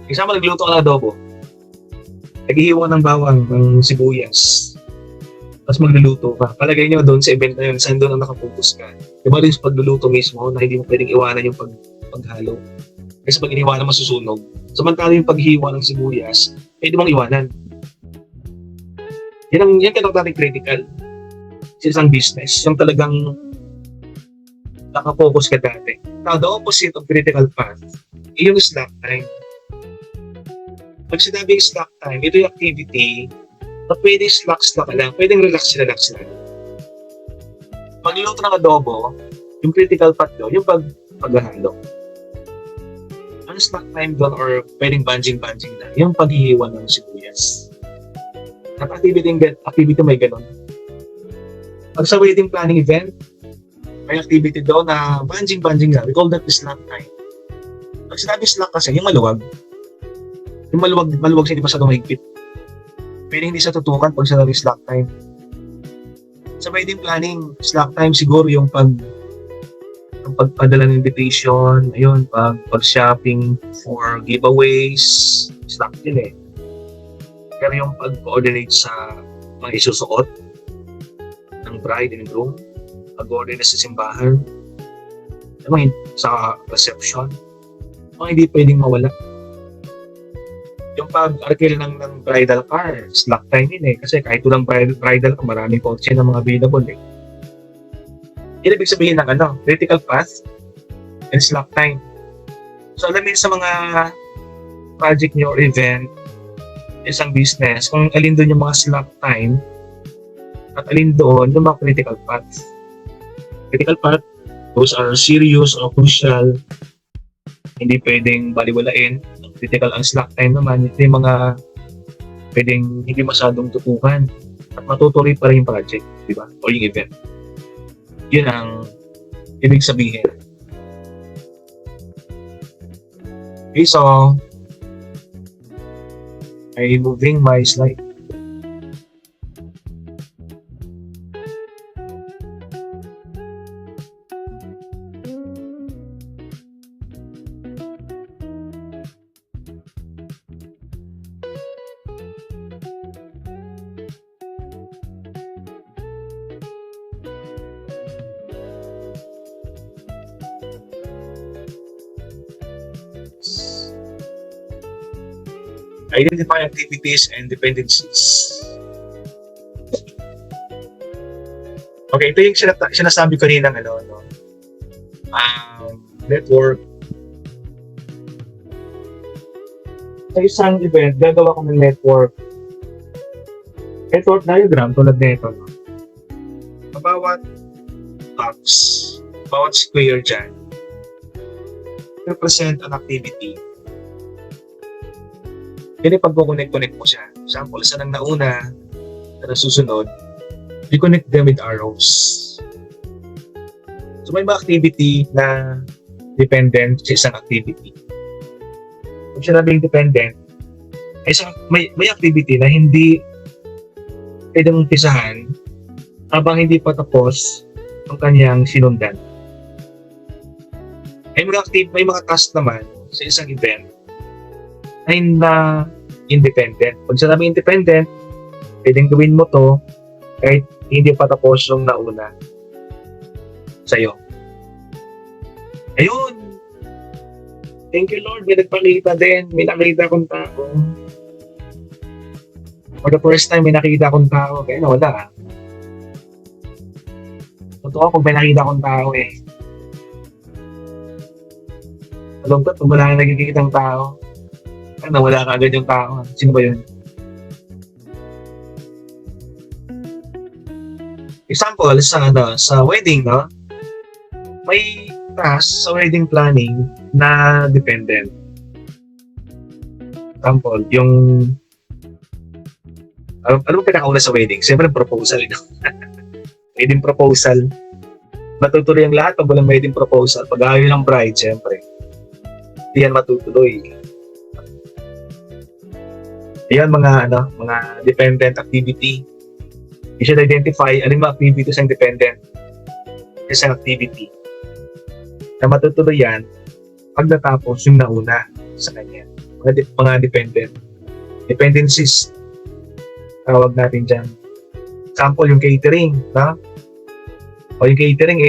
Example, nagluto ka ng adobo. Naghihiwa ng bawang, ng sibuyas. Tapos magluluto ka. Palagay nyo doon sa event na yun, saan doon ang nakafocus ka. Diba rin sa pagluluto mismo na hindi mo pwedeng iwanan yung paghalo. Kasi pag iniwanan, masusunog. Samantala yung paghiwa ng sibuyas, pwede mong iwanan. Yan tinatawag natin critical sa isang business. Yung talagang nakafocus ka dati. Now, the opposite of critical path, yung slack time. Pag sinabing slack time, ito yung activity na pwedeng slack ka lang, pwedeng relax lang. Pagluluto ng adobo, yung critical path doon, yung paghahalo. Ang slack time doon or pwedeng banjing na, yung paghihiwa ng sibuyas. At activity may ganun. Pag sa wedding planning event, may activity doon na banjing na. We call that the slack time. Pag sinabi slack kasi, yung maluwag. Yung maluwag siya, di masyadong mahigpit. Pwede hindi sa tutukan pag sinabi slack time. Sa wedding planning, slack time siguro yung pagpadala ng invitation, ayun, pag-shopping for giveaways, slack din Pero yung pag-coordinate sa mga isusuot ng bride and groom, pag-coordinate sa simbahan, sa reception, mga hindi pwedeng mawala. Yung pag-arkil ng bridal car, slack time yun kasi kahit walang bridal car, maraming kotse na mga available Yan ibig sabihin ng critical path and slack time. So alamin sa mga project nyo or event, isang business, kung alin doon yung mga slack time at alin doon yung mga critical path. Critical path, those are serious or crucial, hindi pwedeng baliwalain. Critical ang slack time naman, ito yung mga pwedeng hindi masyadong tutukan at matutuloy pa rin yung project, di ba? O yung event. Yun ang ibig sabihin. Okay, so I'm moving my slide. Identify activities and dependencies. Okay, ito yung sinasabi ko rin ng network. Sa isang event, gagawa ko ng network diagram tulad nito. No? Sa bawat box, bawat square dyan, represent an activity. Kaya pag-connect mo siya. Example, saan ang nauna, saan ang susunod, you connect them with arrows. So may mga activity na dependent sa isang activity. Kung sinabing dependent, may activity na hindi pwedeng umpisahan habang hindi pa tapos ang kanyang sinundan. May mga task naman sa isang event ay na independent. Pag sinabing independent, pwedeng gawin mo to kahit hindi pa tapos yung nauna sa'yo. Ayun! Thank you, Lord. May nagpakita din. May nakita akong tao. For the first time, may nakita akong tao. Kaya nawala. Totoo kung may nakita akong tao eh. Alam ko, kung wala na nagkikita ng tao, nawala ka agad yung tao. Sino ba yun? Example, sa wedding, no? May task sa wedding planning na dependent. Example, yung ano pinakauna sa wedding? Siyempre, proposal. No? Wedding proposal. Matutuloy ang lahat pag walang wedding proposal. Pag ayaw ng bride, siyempre. Hindi yan matutuloy. Ayan mga dependent activity. You should identify ano yung mga activities ang dependent sa activity. Na matutuloy yan pag natapos yung nauna sa kanya. Mga dependent. Dependencies. Tawag natin dyan. Example, yung catering. Ha? O yung catering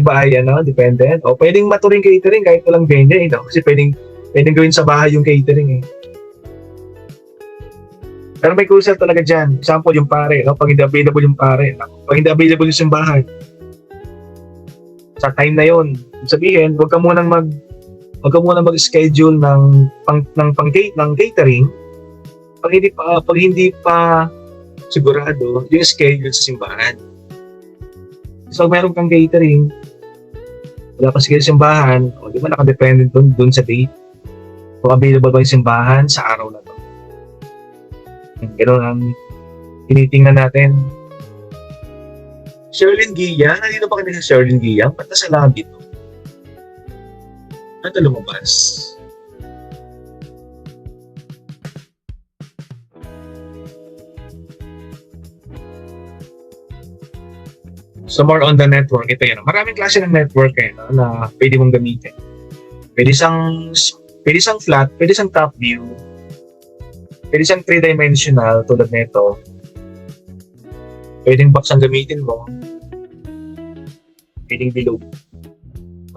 ba ay dependent? O pwedeng maturing catering kahit walang venue. Kasi pwedeng gawin sa bahay yung catering eh. Pero may crucial talaga dyan. Example, yung pare. No? Pag hindi available yung pare. Pag hindi available yung simbahan. Sa time na yon, sabihin, huwag ka munang mag-schedule ng catering pag hindi pa sigurado yung schedule sa simbahan. So, meron kang catering, wala pa schedule sa simbahan, o di ba nakadependent dun sa date. Kung available ba yung simbahan sa araw na to. Ganun ang tinitingnan natin. Sherlyn Gia, nandito ba kanina si Sherlyn Gia? Ba't nasa labi ito? Ano lumabas? So more on the network, ito yun. Maraming klase ng network na pwede mong gamitin. Pwede siyang flat, pwede siyang top view, pwede siyang 3-dimensional tulad nito. Pwedeng box ang gamitin mo. Pwedeng bilog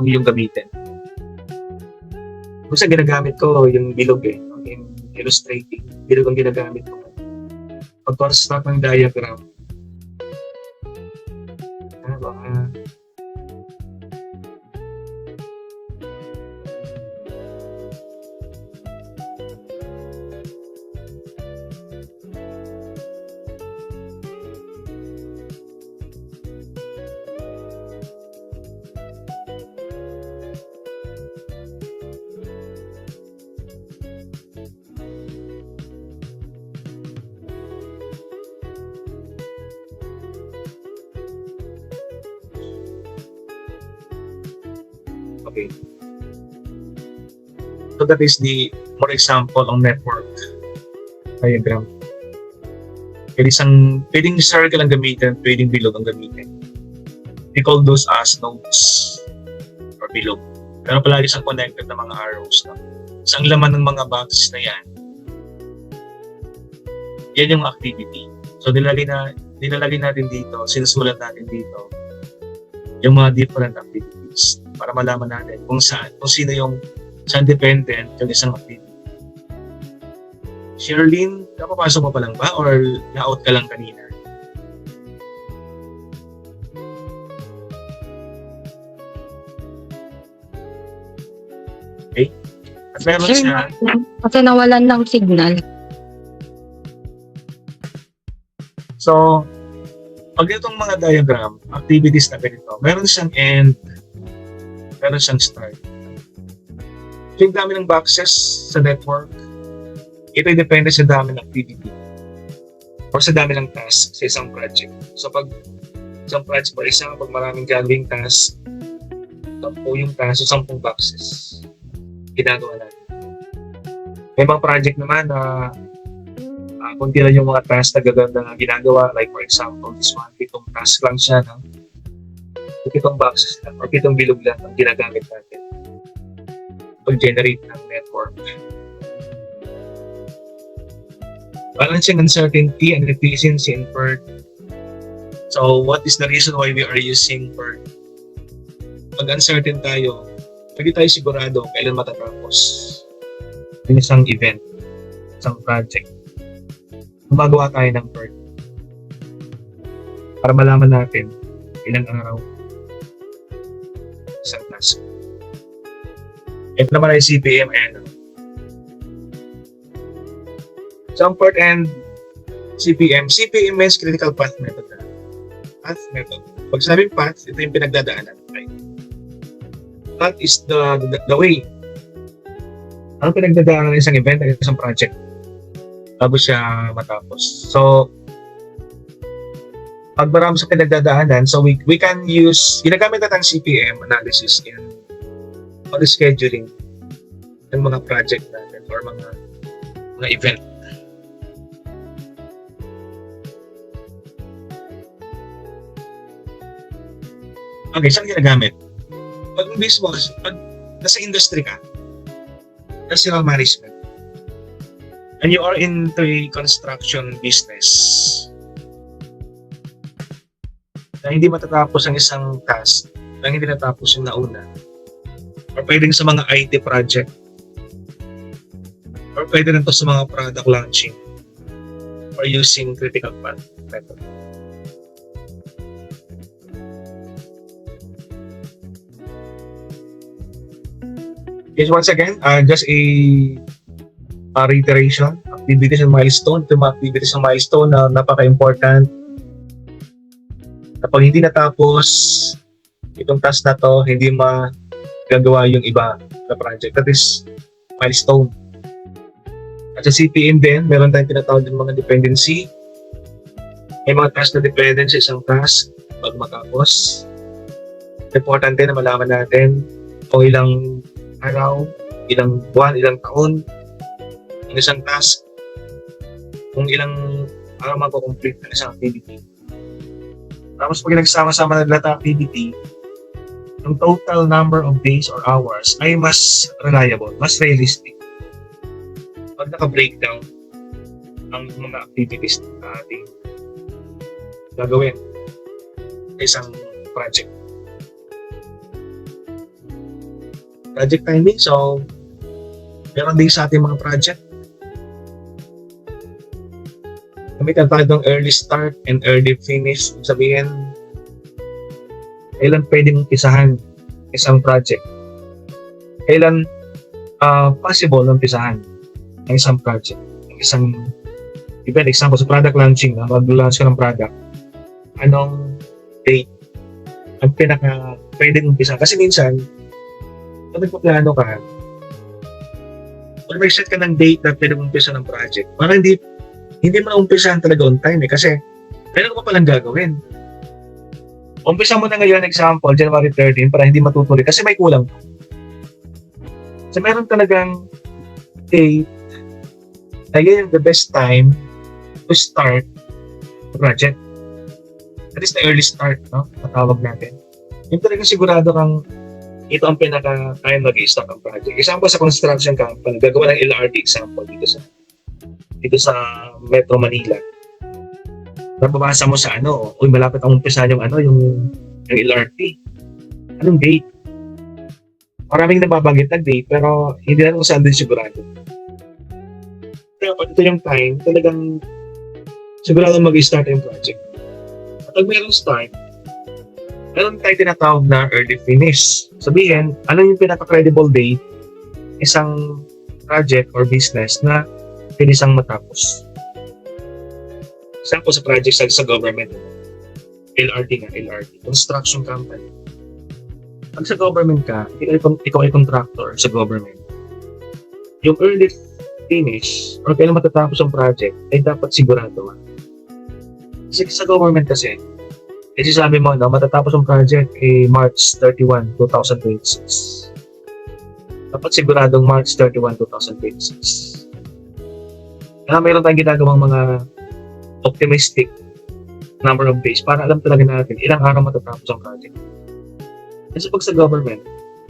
ang iyong gamitin. Kung saan ginagamit ko, yung bilog yung illustrating. Bilog ang ginagamit ko. Pag-construct ng diagram. Okay. So that is the more example on network diagram. Pwedeng circle ang gamitin, pwedeng bilog ang gamitin. We call those as nodes or bilog. Pero palagi siyang connected na mga arrows. No? So ang laman ng mga boxes na yan yung activity. So nilalagay natin dito, sinusulat natin dito yung mga different activities para malaman natin kung sino yung saan dependent yung isang activity. Sherlyn, kapapasok mo pa lang ba or na-out ka lang kanina? Okay. At meron Sir, siya, kasi nawalan ng signal. so, pag itong mga diagram, activities na ganito, meron siyang end, meron siyang start. So, yung dami ng boxes sa network, ito ay depende sa dami ng activity or sa dami ng task sa isang project. So, pag isang project or pag maraming gagawing task, 10 yung task, so 10 boxes ginagawa natin. May mga project naman na kunti lang yung mga task na gaganda na ginagawa. Like for example, this one, 7 task lang siya. No? 7 boxes lang or 7 bilog lang ang ginagamit natin pag-generate ng network. Balancing uncertainty and efficiency in PERT. So, what is the reason why we are using PERT? Pag uncertain tayo, hindi tayo sigurado kailan matatapos yung isang event, isang project. Gumagawa tayo ng PERT para malaman natin ilang araw isang task. Ito naman ay CPM. So, ang PERT and CPM means critical path method. Path method. Pag sabing path, ito yung pinagdadaanan. Right? That is the way. Ano pinagdadaanan ng isang event, ng isang project bago siya matapos. So, pag marami sa pinagdadaanan, so we can use, ginagamit natin CPM analysis in scheduling ng mga project natin or mga event. Okay, saan ginagamit? Pag nasa industry ka, industrial management, and you are into a construction business, na hindi matatapos ang isang task, na hindi natapos yung nauna, or pwedeng sa mga IT project, or pwede rin to sa mga product launching, or using critical path method. Yes, once again, just a reiteration, activities and milestone. Ito mga activities and milestone na napaka-important. Kapag hindi natapos itong task na to, hindi magagawa yung iba na project. That is milestone. At sa CPM din, meron tayong tinatawag ng mga dependency. May mga task na dependent sa isang task pag matapos. Importante na malaman natin kung ilang araw, ilang buwan, ilang taon, ang isang task, kung ilang araw mako-complete ng isang activity. Tapos pag nagsama-sama ng lahat ng activity, yung total number of days or hours ay mas reliable, mas realistic. Pag naka-breakdown ang mga activities na ating gagawin sa isang project. Project timing, so meron din sa ating mga project. Gamitan tayo ng early start and early finish. Sabihin, kailan pwedeng umpisahan isang project? Kailan possible na umpisahan ang isang project? Ang isang event, example sa product launching, mag-launch ka ng product. Anong date ang pinaka pwedeng umpisahan? Kasi minsan, kung nagpaplano ka, pag may-set ka ng date na pwede umpisa ng project, parang hindi mo na-umpisahan talaga on time kasi meron ka pa palang gagawin. Umpisa mo na ngayon, example, January 13, para hindi matutuloy kasi may kulang. So meron talagang date na yun yung the best time to start the project. That is the early start, no? Matawag natin. Yung talagang sigurado kang ito ang pinaka-time mag-i-start ang project. Example sa construction company, gagawa ng LRT example dito sa Metro Manila. Nababasa mo sa uy, malapit ang umpisa yung LRT. Anong date? Maraming nababanggit na date, pero hindi na kung saan din sigurado. Kaya pag ito yung time, talagang sigurado mag-i-start yung project. At pag mayroong start, meron tayo tinatawag na early finish. Sabihin, ano yung pinaka-credible date isang project or business na pinisang matapos. Example sa project sa government, LRT, construction company. Pag sa government ka, ikaw ay contractor sa government. Yung early finish or kailan matatapos ang project ay dapat sigurado. Kasi sa government kasi, sabi mo, matatapos ang project March 31, 2026. Dapat siguradong March 31, 2026. Kaya mayroon tayong ginagawang mga optimistic number of days para alam talaga natin ilang araw matatapos ang project. Kasi pag sa government,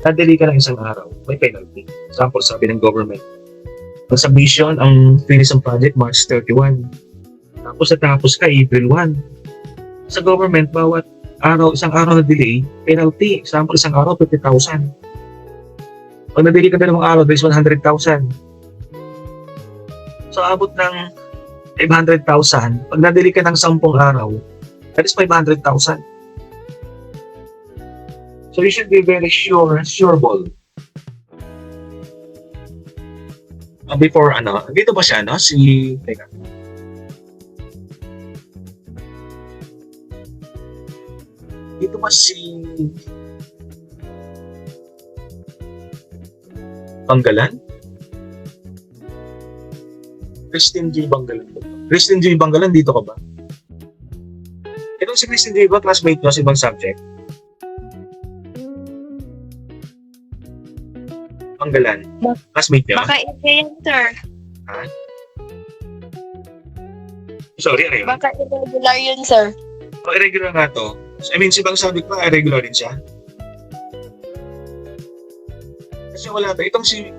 nadali ka ng isang araw, may penalty. Example, sabi ng government. Ang submission, ang finish ng project, March 31. Tapos natapos ka, April 1. Sa government, bawat araw, isang araw na delay, penalty. Example, isang araw, 50,000. Pag nadali ka dalawang araw, there's 100,000. So, abot ng 500,000. Pag nadali ka ng 10 araw, that is 500,000. So, you should be very sureable. Before, dito ba siya, teka. Dito ba si Banggalan? Christine J. Banggalan. Christine J. Banggalan, dito ka ba? Itong si Christine J. ba, classmate nyo sa ibang subject? Banggalan. Classmate nyo? Baka iba yan, sir. Ha? Sorry, ano yun? Baka irregular yun, sir. Irregular nga to. I mean, si Bang Sabik pa, irregular din siya. Kasi wala ba? Itong si...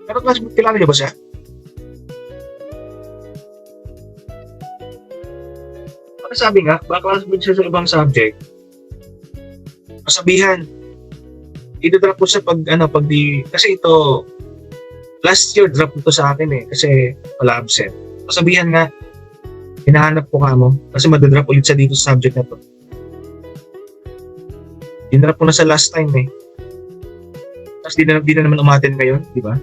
Pero classmate, kilala niyo ba siya? Ano sabi nga, baka classmate siya sa ibang subject. Masabihan. I-drop ko siya pag di... Kasi ito, last year drop ito sa akin kasi wala absent. Masabihan nga, hinahanap ko ka mo kasi madadrop ulit siya dito sa subject na to. Dinrop ko na sa last time Tapos di na naman umaten ngayon, di ba?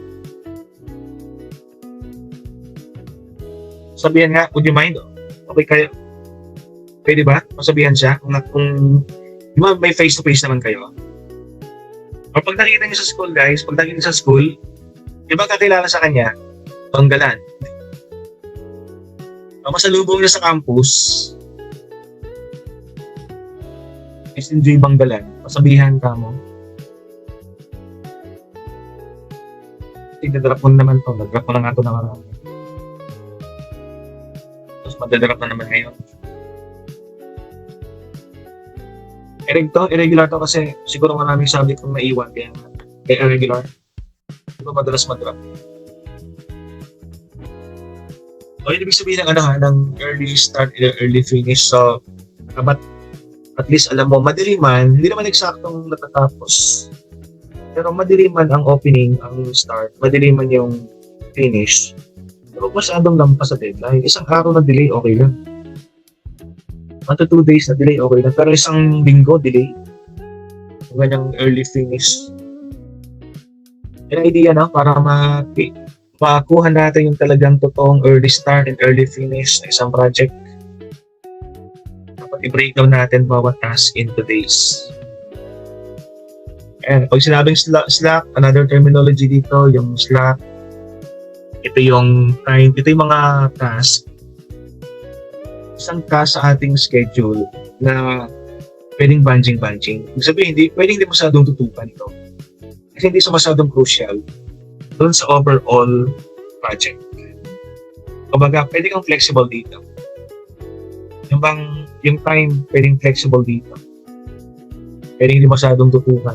Sabihan nga, would you mind? Okay kayo? Pwede ba? Masabihan siya kung di ba may face-to-face naman kayo? O pag nakita niyo sa school, guys, pag nakita niyo sa school, di ba kakilala sa kanya? Banggalan. Masalubong niya sa campus, Christine J. Banggalan, masabihan ka mo. Nag-drop mo naman to. Nag-drop mo na nga ito nakaraan. Tapos mag-drop na naman ngayon. Irregular to kasi siguro maraming subject kung naiwan kaya irregular. Di ba madalas mag-drop? O ibig sabihin ng early start, early finish. So, but at least alam mo, madiliman, hindi naman eksaktong natatapos. Pero madiliman ang opening, ang start, madiliman yung finish. Pero masyadong lampas sa deadline. Isang araw na delay, okay lang. 1 to 2 days na delay, okay lang. Pero isang linggo, delay. Ganyang early finish. Yung idea para makuha natin yung talagang totoong early start and early finish sa isang project. Dapat i-breakdown natin bawat task into days. And pag sinabing slack, another terminology dito, yung slack, ito yung time, ito yung mga task. Isang task sa ating schedule na pwedeng bunching. Ibig sabihin, pwedeng hindi masyadong tutukan ito. Kasi hindi siya masyadong crucial doon sa overall project. Kumbaga, pwede kang flexible dito. Yung time, pwedeng flexible dito. Pwedeng hindi masyadong tutukan.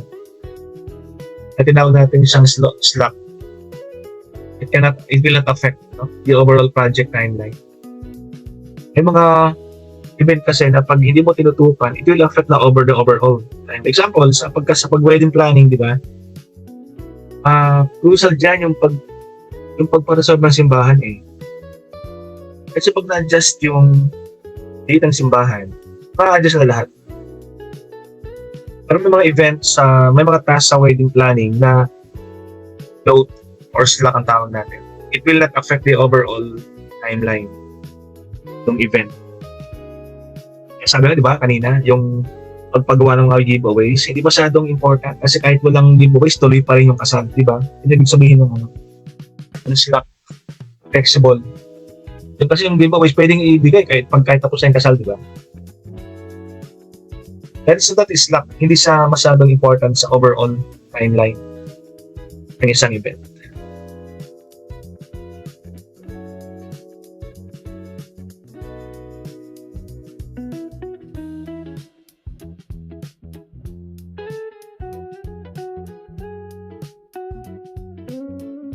At tinawag natin siyang slack. It will not affect the overall project timeline. May mga event kasi na pag hindi mo tinutukan, it will affect na over the overall time. Example, sa pag-wedding planning, di ba? Crucial dyan yung pagpareserve ng simbahan eh. Kasi pag na-adjust yung date ng simbahan, ma-adjust na lahat. Pero may mga events, may mga tasks sa wedding planning na load or slack ang tawag natin. It will not affect the overall timeline ng event. Sabi na, di ba, kanina, yung pagpagawa ng mga giveaways, hindi masyadong important kasi kahit walang giveaways, tuloy pa rin yung kasal, di ba? Hindi ibig sabihin ng yung slack, flexible. Yung kasi yung giveaways, pwedeng ibigay kahit tapos na yung kasal, di ba? That is slack, hindi siya masyadong important sa overall timeline ng isang event.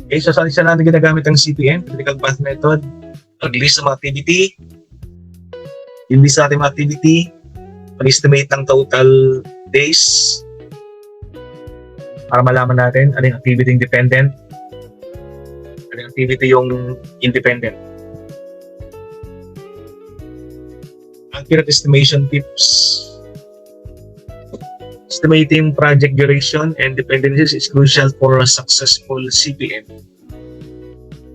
Okay, so isa natin ginagamit ang CPM, Critical Path Method, pag-list ng mga activity, i-list natin mga activity, pag-estimate ng total days, para malaman natin ano yung activity independent, ano yung activity yung independent. Accurate estimation tips. Estimating project duration and dependencies is crucial for a successful CPM.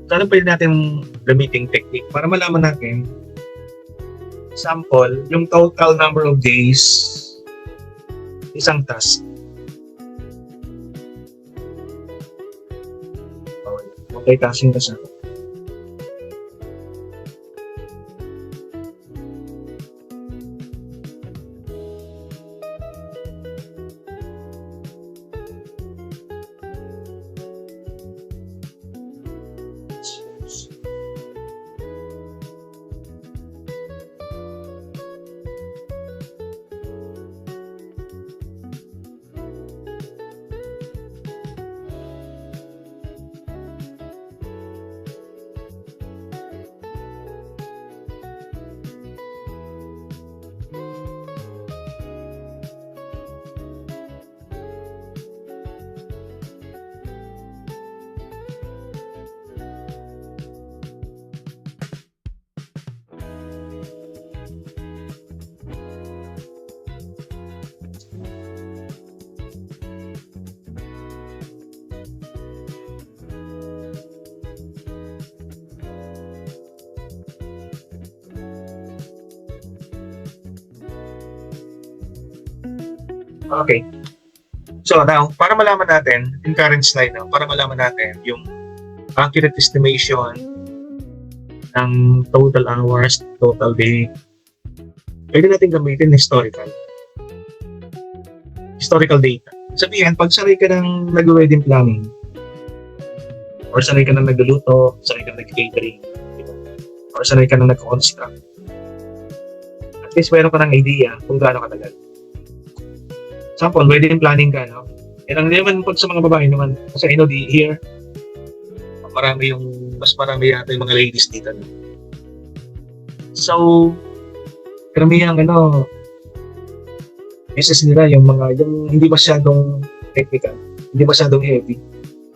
So, ano pwede natin gamiting technique para malaman natin, example, yung total number of days isang task. Multitasking ka siya. Okay. So now, para malaman natin, in current slide now, para malaman natin yung accurate estimation ng total hours, total day, pwede natin gamitin historical data. Sabihin, pag sanay ka ng nag-wedding planning, or sanay ka ng nagluluto, sanay ka ng nag-catering, or sanay ka ng nag-construct, at least meron ka ng idea kung gaano katagal. Example, wedding planning ka, no? And ang naman pag sa mga babae naman, kasi I know here, mas marami yata yung mga ladies dito. No? So, karamihan business nila yung hindi masyadong technical, hindi masyadong heavy,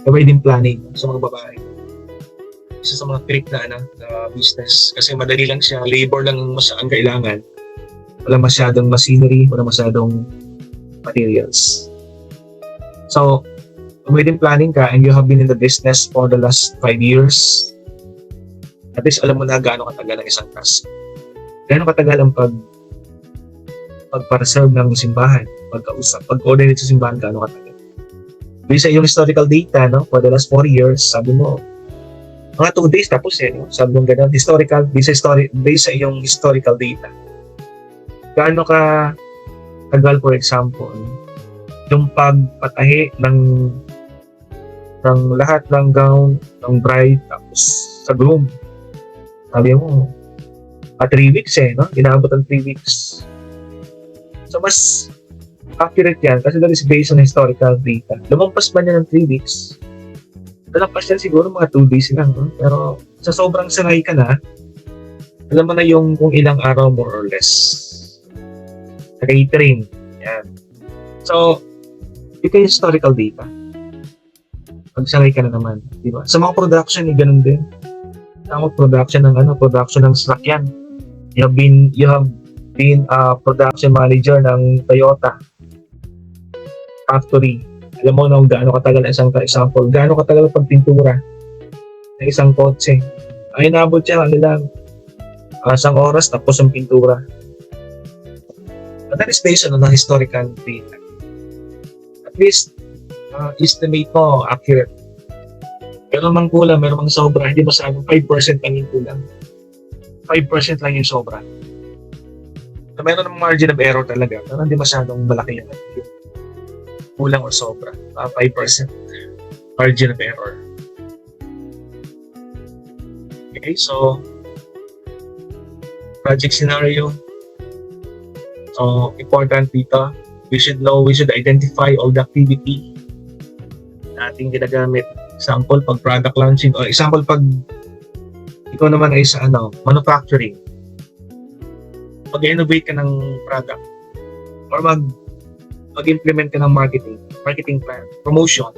na wedding planning sa mga babae. Isa sa mga trick na business, kasi madali lang siya, labor lang ang kailangan. Wala masyadong machinery, wala masyadong materials. So, wedding planning ka and you have been in the business for the last 5 years, at least alam mo na gaano katagal ang isang task. Gaano katagal ang pagpa-reserve ng simbahan, pag-coordinate sa simbahan, gaano katagal. Based sa iyong historical data, no, for the last 4 years, sabi mo, mga 2 days tapos no? Sabi mo gano'n, based sa iyong historical data. Gaano ka tagal, for example, yung pagpatahi ng ng lahat ng gown, ng bride, tapos sa groom. Sabi mo, 3 weeks no? Inaabot ang 3 weeks. So, mas accurate yan kasi that is based on historical data. Lumampas ba niya ng 3 weeks? Lampas yan siguro mga 2 days lang, no? Pero sa sobrang sanay ka na, alam mo na yung kung ilang araw more or less. Sa catering. Yan. So, ito yung historical data. Pag sanay ka na naman, di ba? Sa mga production, ganun din. Sa mga production ng production ng sasakyan. You have been a production manager ng Toyota factory. Alam mo na kung gaano katagal ang isang example, gaano katagal ang pagpintura ng isang kotse. Ay, inabot siya, isang oras tapos ang pintura. But that is based on the historical data. At least, estimate mo, accurate. Meron mang kulang, meron mang sobra, hindi masyadong 5% lang yung kulang. 5% lang yung sobra. So, meron ng margin of error talaga, pero hindi masyadong malaki yung kulang o sobra. 5% margin of error. Okay, so project scenario. So, important dito. We should identify all the activity na ating ginagamit. Example, pag product launching, o example, pag ikaw naman ay sa manufacturing. Mag-innovate ka ng product or mag-implement ka ng marketing plan, promotion.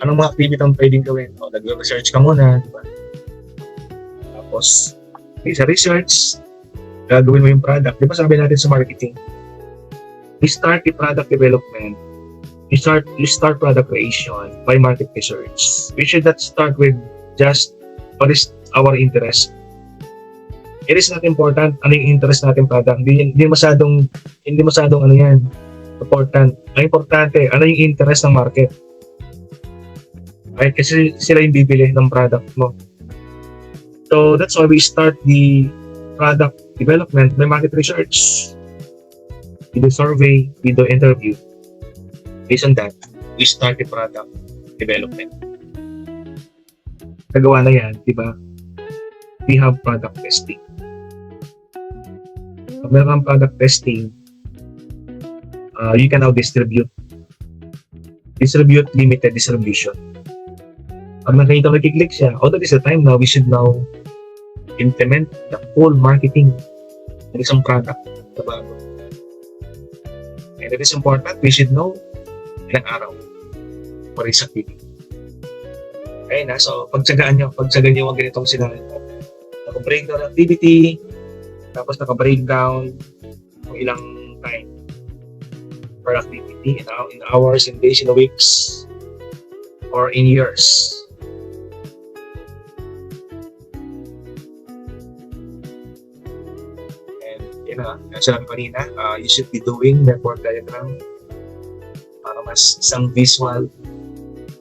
Anong mga activity ang pwedeng gawin? O, nag-research ka muna, di ba? Tapos, sa research, gagawin mo yung product. Di ba sabi natin sa marketing? We start the product development. You start product creation by market research. We should not start with just what is our interest. It is not important ano yung interest natin product. Hindi masyadong yan. Important. Ang importante, ano yung interest ng market. Right? Kasi sila yung bibili ng product mo. So, that's why we start the product development by market research. We do survey, we do interview. Based on that, we start the product development. Nagawa na yan, di ba? We have product testing. Pag meron kang product testing, you can now distribute. Distribute limited distribution. Pag nakita mo nag-click siya, that is the time now we should now implement the full marketing ng isang product na bago. And it is important, we should know ilang araw for this activity. Okay na, so pagtsagaan nyo ang ganitong scenario. Naka-breakdown activity, tapos naka-breakdown kung ilang time per activity in hours, in days, in weeks, or in years. Sabi kanina, you should be doing network diagram para mas isang visual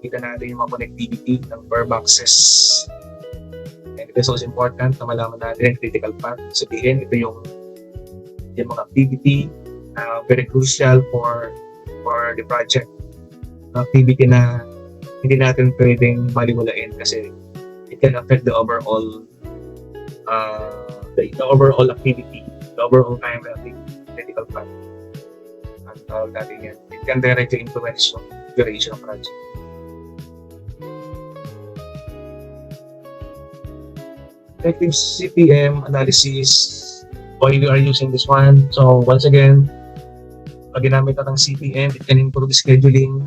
kita natin yung mga connectivity ng per boxes. And it is also important na malaman natin yung critical path. Sabihin, ito yung mga activity very crucial for the project. Activity na hindi natin pwedeng baliwalain kasi it can affect the overall activity, the overall time of the critical path. Ang tawag natin yan. It can directly influence yung duration of project. Effective CPM analysis, why we are using this one. So once again, pag ginamit natin ng CPM, it can improve scheduling,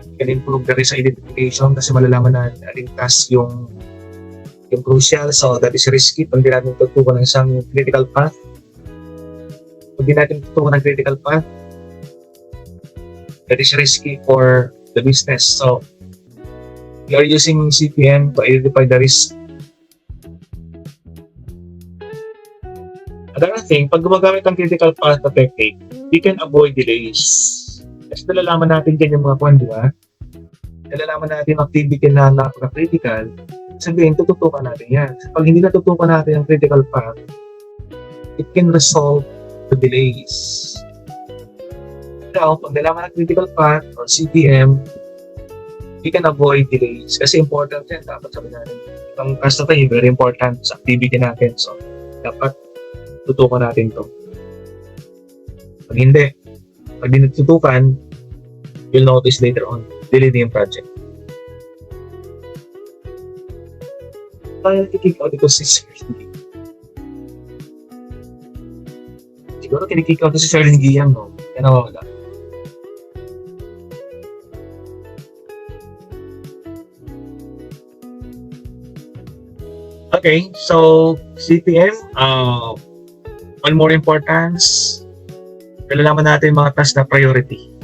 it can improve the risk identification kasi malalaman na aling task yung crucial, so that is risky pag di natin tutukan ng isang critical path. Pag di natin tutukan ng critical path, that is risky for the business. So we are using CPM to identify the risk. Another thing, pag gumagamit ng critical path na technique, we can avoid delays. Kasi nalalaman natin dyan yung mga kwan, di ba? Nalalaman natin yung activity na napaka-critical, sabihin, tututukan natin yan. Pag hindi natutukan natin ang critical path, it can result to delays. Now, pag nalaman ng critical path or CPM, we can avoid delays kasi important yan. Dapat sabi natin, itong task na tayo, very important sa activity natin. So, dapat tutukan natin to. Pag hindi natutukan, you'll notice later on, delay na yung project. Kaya kick out ito si Sherlyn. Siguro kinikick out ito si Sherlyn Guiyang, no? Kaya nawawala. Okay, so CPM, one more importance, kalalaman natin mga task na priority.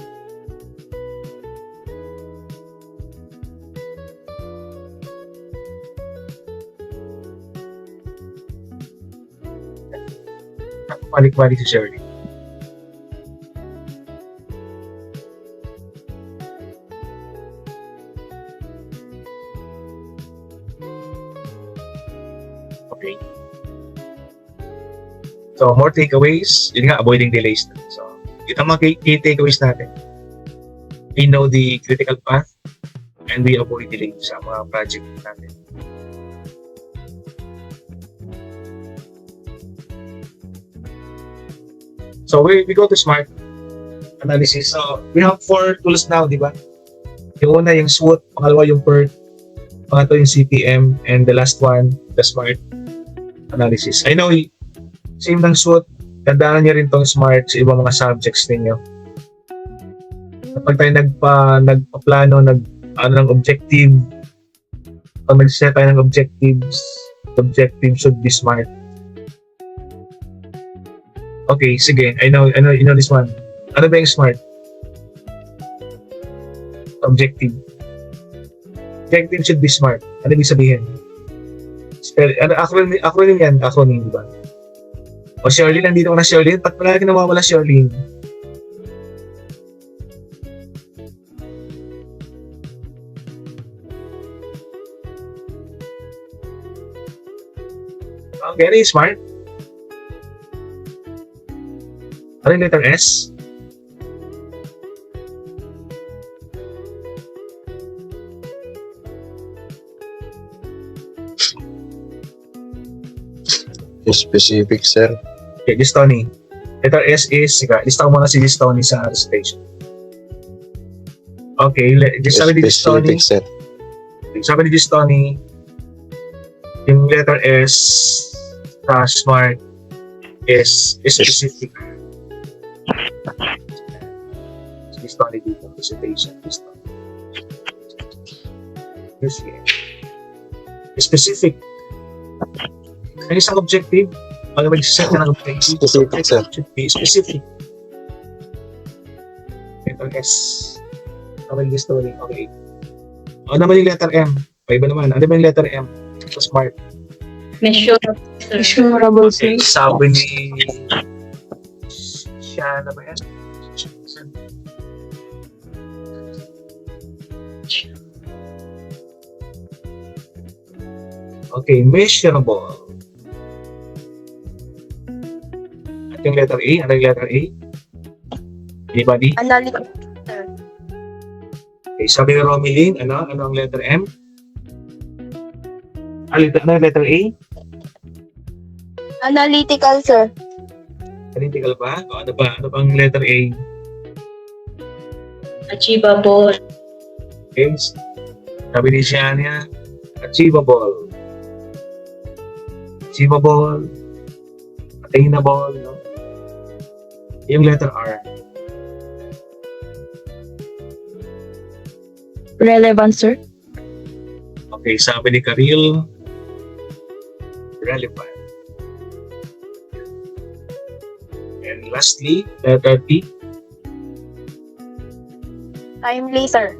Balik-balik si Shirley. Okay. So, more takeaways. Yun nga, avoiding delays. So, ito ang mga key takeaways natin. We know the critical path and we avoid delays sa mga project natin. So, we go to SMART analysis. So, we have 4 tools now, di ba? Yung una, yung SWOT. Pangalawa, yung PERT. Pangatlo, yung CPM. And the last one, the SMART analysis. I know, same ng SWOT, tandaan niyo rin tong SMART sa ibang mga subjects ninyo. Kapag tayo nagpa-plano, ng objective, pag nag-set tayo ng objectives, the objective should be SMART. Okay, sige. I know this one. Ano ba yung SMART? Objective. Objective should be SMART. Ano ibig sabihin? Acronym yan. Acronym, di ba? O Shirley, nandito ko na Shirley. Ba't palagi nawawala Shirley? Okay, ano yung SMART? Ano yung letter S? Specific, sir. Okay, Gistoni. Letter S is, sige, lista ko muna si Gistoni sa station. Okay, sabi ni Gistoni, Specific, sir. sabi ni Gistoni, yung letter S sa SMART is specific. Gistoni dito, presentation, Gistoni. Specific. Ang isang objective, pag mag-set ka ng objective, Specific, sir. should be specific. Letter S. Sabi ni Gistoni, okay. Ano naman yung letter M? Paiba naman. Ano ba yung letter M? Sa SMART. Measurable, sir. Okay, sabi ni siya na ba yan? Okay, measurable. At yung letter A, ano yung letter A? Anybody? Analytical, sir. Okay, sabi ni Romeline, ano ang letter M? Ano yung letter A? Analytical, sir. Analytical ba? O, ano ba? Ano bang letter A? Achievable. Okay, sabi ni Shania, achievable. Achievable. Attainable. No? Yung letter R. Relevant, sir. Okay, sabi ni Karil, relevant. And lastly, letter T. Timely, sir.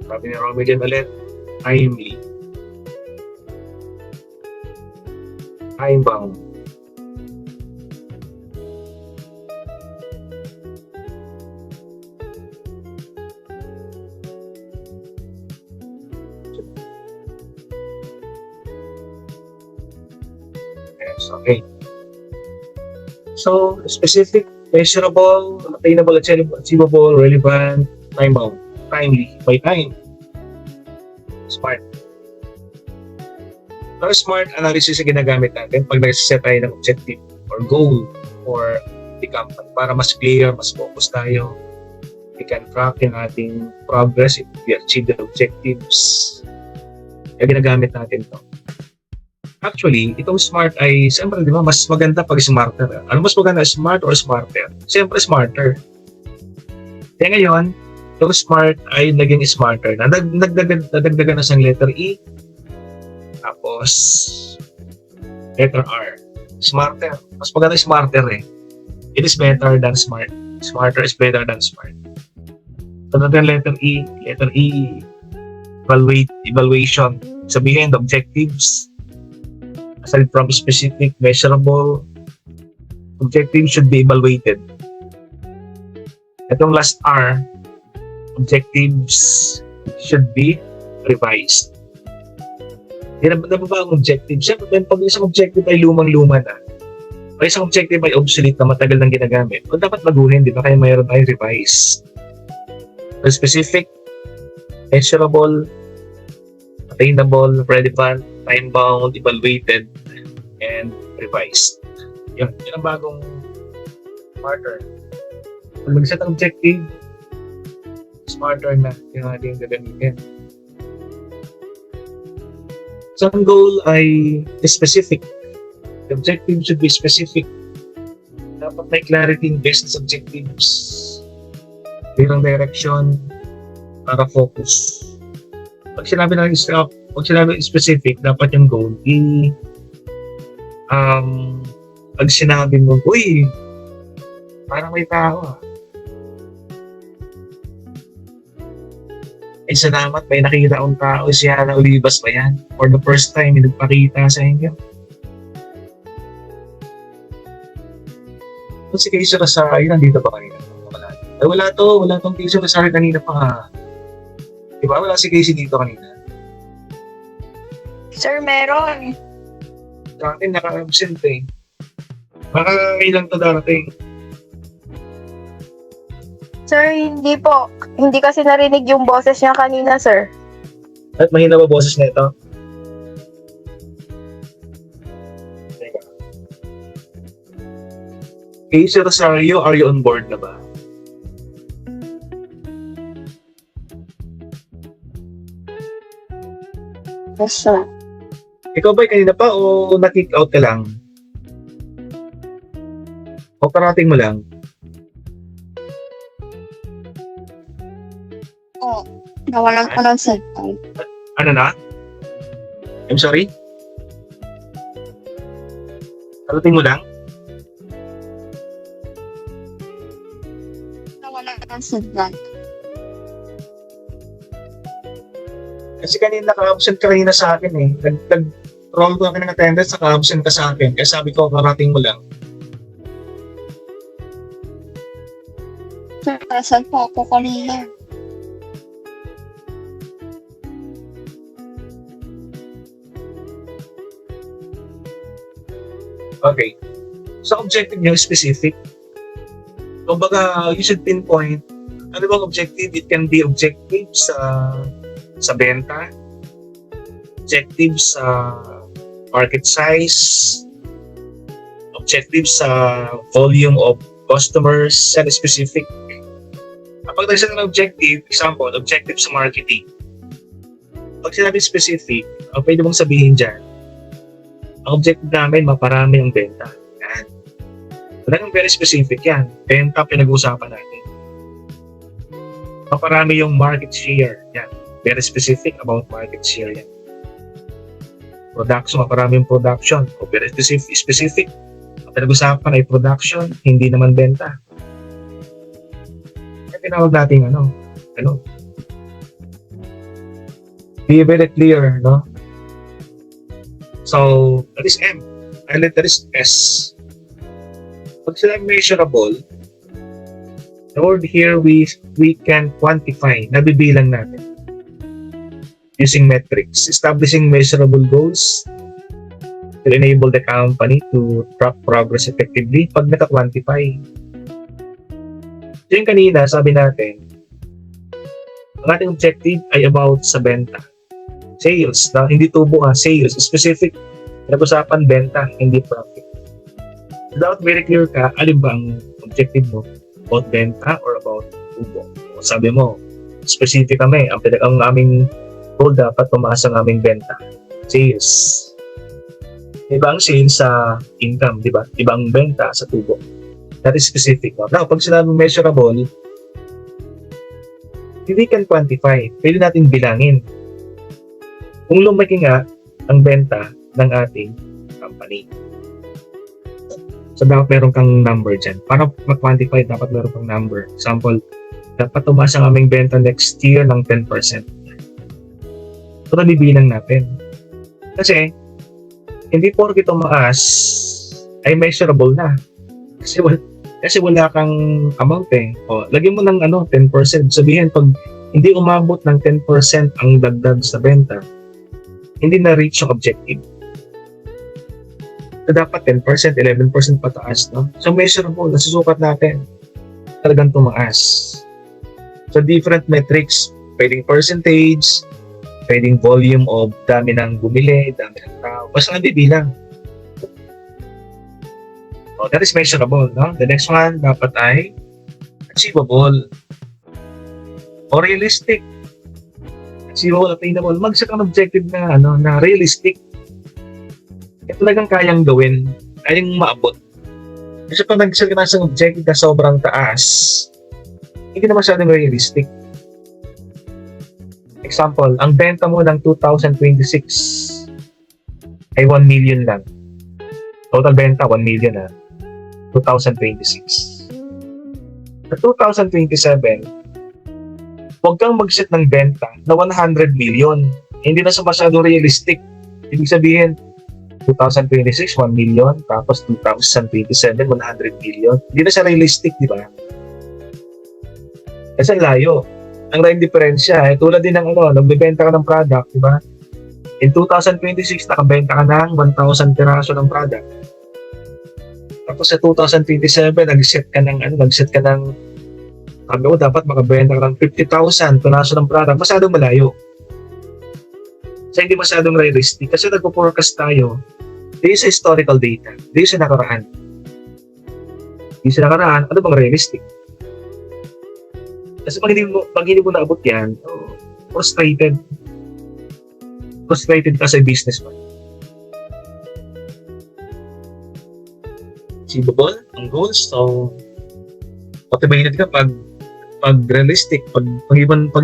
Sabi ni Romillion ulit, timely. Time-bound. Yes, okay. So, specific, measurable, attainable, achievable, relevant, time-bound, timely, by time. Smart. Pero smart analysis yung ginagamit natin pag nag-set tayo ng objective or goal for the company para mas clear, mas focus tayo. We can track yung ating progress if we achieve the objectives. Kaya ginagamit natin to. Actually, itong smart ay, siyempre, di ba, mas maganda pag smarter. Ano mas maganda, smart or smarter? Siyempre, smarter. Kaya ngayon, itong smart ay naging smarter. Nadagdagan na siyang letter E. Tapos, letter R. Smarter. Mas maganda smarter eh. It is better than smart. Smarter is better than smart. So, natin letter E. Letter E. Evaluation. Sabihin, the objectives. Aside from specific, measurable, objectives should be evaluated. Itong last R, objectives should be revised. Hindi na ba ang objective? Siyempre, pag isang objective ay lumang-luma na, pag isang objective ay obsolete na matagal nang ginagamit, o dapat baguhin, di ba? Kaya mayroon ay revise. So, specific, measurable, attainable, relevant, time-bound, evaluated, and revised. Yun ang bagong smarter. Pag mag-set ang objective, smarter na yung ating gagamitin. So, ang goal ay specific. The objective should be specific. Dapat may clarity in business objectives. Clear direction para focus. Pag sinabi specific, dapat yung goal pag sinabi mo, uy, parang may tao ah. Ay, salamat, may nakita akong tao, si Hana Olivas ba yan? For the first time, nagpakita sa inyo. So, si Casey Rosario, nandito ba kanina? Ay, wala tong Casey Rosario kanina pa. Diba? Wala si Casey dito kanina. Sir, meron. Sa akin, naka-absent eh. Baka ilang to darating. Sir, hindi po. Hindi kasi narinig yung boses niya kanina, sir. At mahina ba boses na ito? Teka. Casey Rosario, are you on board na ba? Yes, sir. Ikaw ba'y kanina pa o na-kick out ka lang? O parating mo lang? Oo. Nawalan ko ng cellphone. Ano na? I'm sorry? Parating mo lang? Nawalan ko ng cellphone. Kasi kanina naka-absent ka kanina sa akin eh. Nag-roll ko ng attendance, naka-absent ka sa akin. Kaya sabi ko, parating mo lang. Sir, saan po ako kanina? Okay. So, objective niyo specific. Kumbaga, you should pinpoint ano bang objective. It can be objective sa benta, objective sa market size, objective sa volume of customers, and specific. Kapag tayo ng objective, example, objective sa marketing. Pag sinabi specific, ang pwede mong sabihin dyan, ang objective namin, maparami ang benta. Yan. Talagang very specific yan. Benta, pinag-uusapan natin. Maparami yung market share. Yan. Very specific about market share yan. Production, maparami yung production. O very specific. Ang pinag-usapan ay production, hindi naman benta. Kaya tinawag natin ano. Be very clear, no? So, that is M. And that is S. Pag sila measurable, the word here we can quantify, nabibilang natin. Using metrics, establishing measurable goals to enable the company to track progress effectively pag naka-quantify. So yung kanina, sabi natin, ang ating objective ay about sa benta. Sales, na hindi tubo sales. Specific. Pinag-usapan benta, hindi profit. Dapat very clear ka, alin ba ang objective mo? About benta or about tubo? O sabi mo, specific kami. Ang aming goal dapat tumaas ang aming benta. Sales. Iba ang sales sa income, di ba? Iba ang benta sa tubo. That is specific. Now, pag sinabi measurable, we can quantify. Pwede natin bilangin. Kung lumaki nga ang benta ng ating company. So, dapat meron kang number dyan. Para ma-quantify, dapat meron kang number. Example, dapat tumaas ang aming benta next year ng 10%. So, nabibilang natin. Kasi, hindi porke tumaas ay measurable na. Kasi wala kang amount O, lagyan mo ng 10%. Sabihin, pag hindi umabot ng 10% ang dagdag sa benta, hindi na-reach yung objective. So, dapat 10%, 11% pataas, no? So, measurable, nasusukat natin. Talagang tumaas. So, different metrics, pwedeng percentage, pwedeng volume of dami ng bumili, dami ng tao. Basta nabibilang. So, that is measurable, no? The next one, dapat ay achievable or realistic. Achievable, attainable. Mag-set ang objective na, na realistic. Kaya talagang kayang gawin, kayang maabot. Kasi pag nag-set ka na sa objective na sobrang taas, hindi na masyadong realistic. Example, ang benta mo ng 2026 ay 1 million lang. Total benta, 1 million 2026. Sa 2027, huwag kang mag-set ng benta na 100 million. Hindi na sa masyadong realistic. Ibig sabihin, 2026, 1 million, tapos 2027, 100 million. Hindi na siya realistic, di ba? Kasi layo. Ang laking diferensya, tulad din ng nagbebenta ka ng product, di ba? In 2026, nakabenta ka ng 1,000 piraso ng product. Tapos sa 2027, nag-set ka ng, sabi ko, dapat makabenta ka ng 50,000 piraso ng product. Masyadong malayo. So, hindi masyadong realistic. Kasi nagpo-forecast tayo, based sa historical data, based sa nakaraan. Based sa nakaraan, ano bang realistic? Kasi pag hindi mo naabot yan, frustrated. Frustrated ka sa business mo. Achievable ang goals. So, motivated ka pag realistic. Pag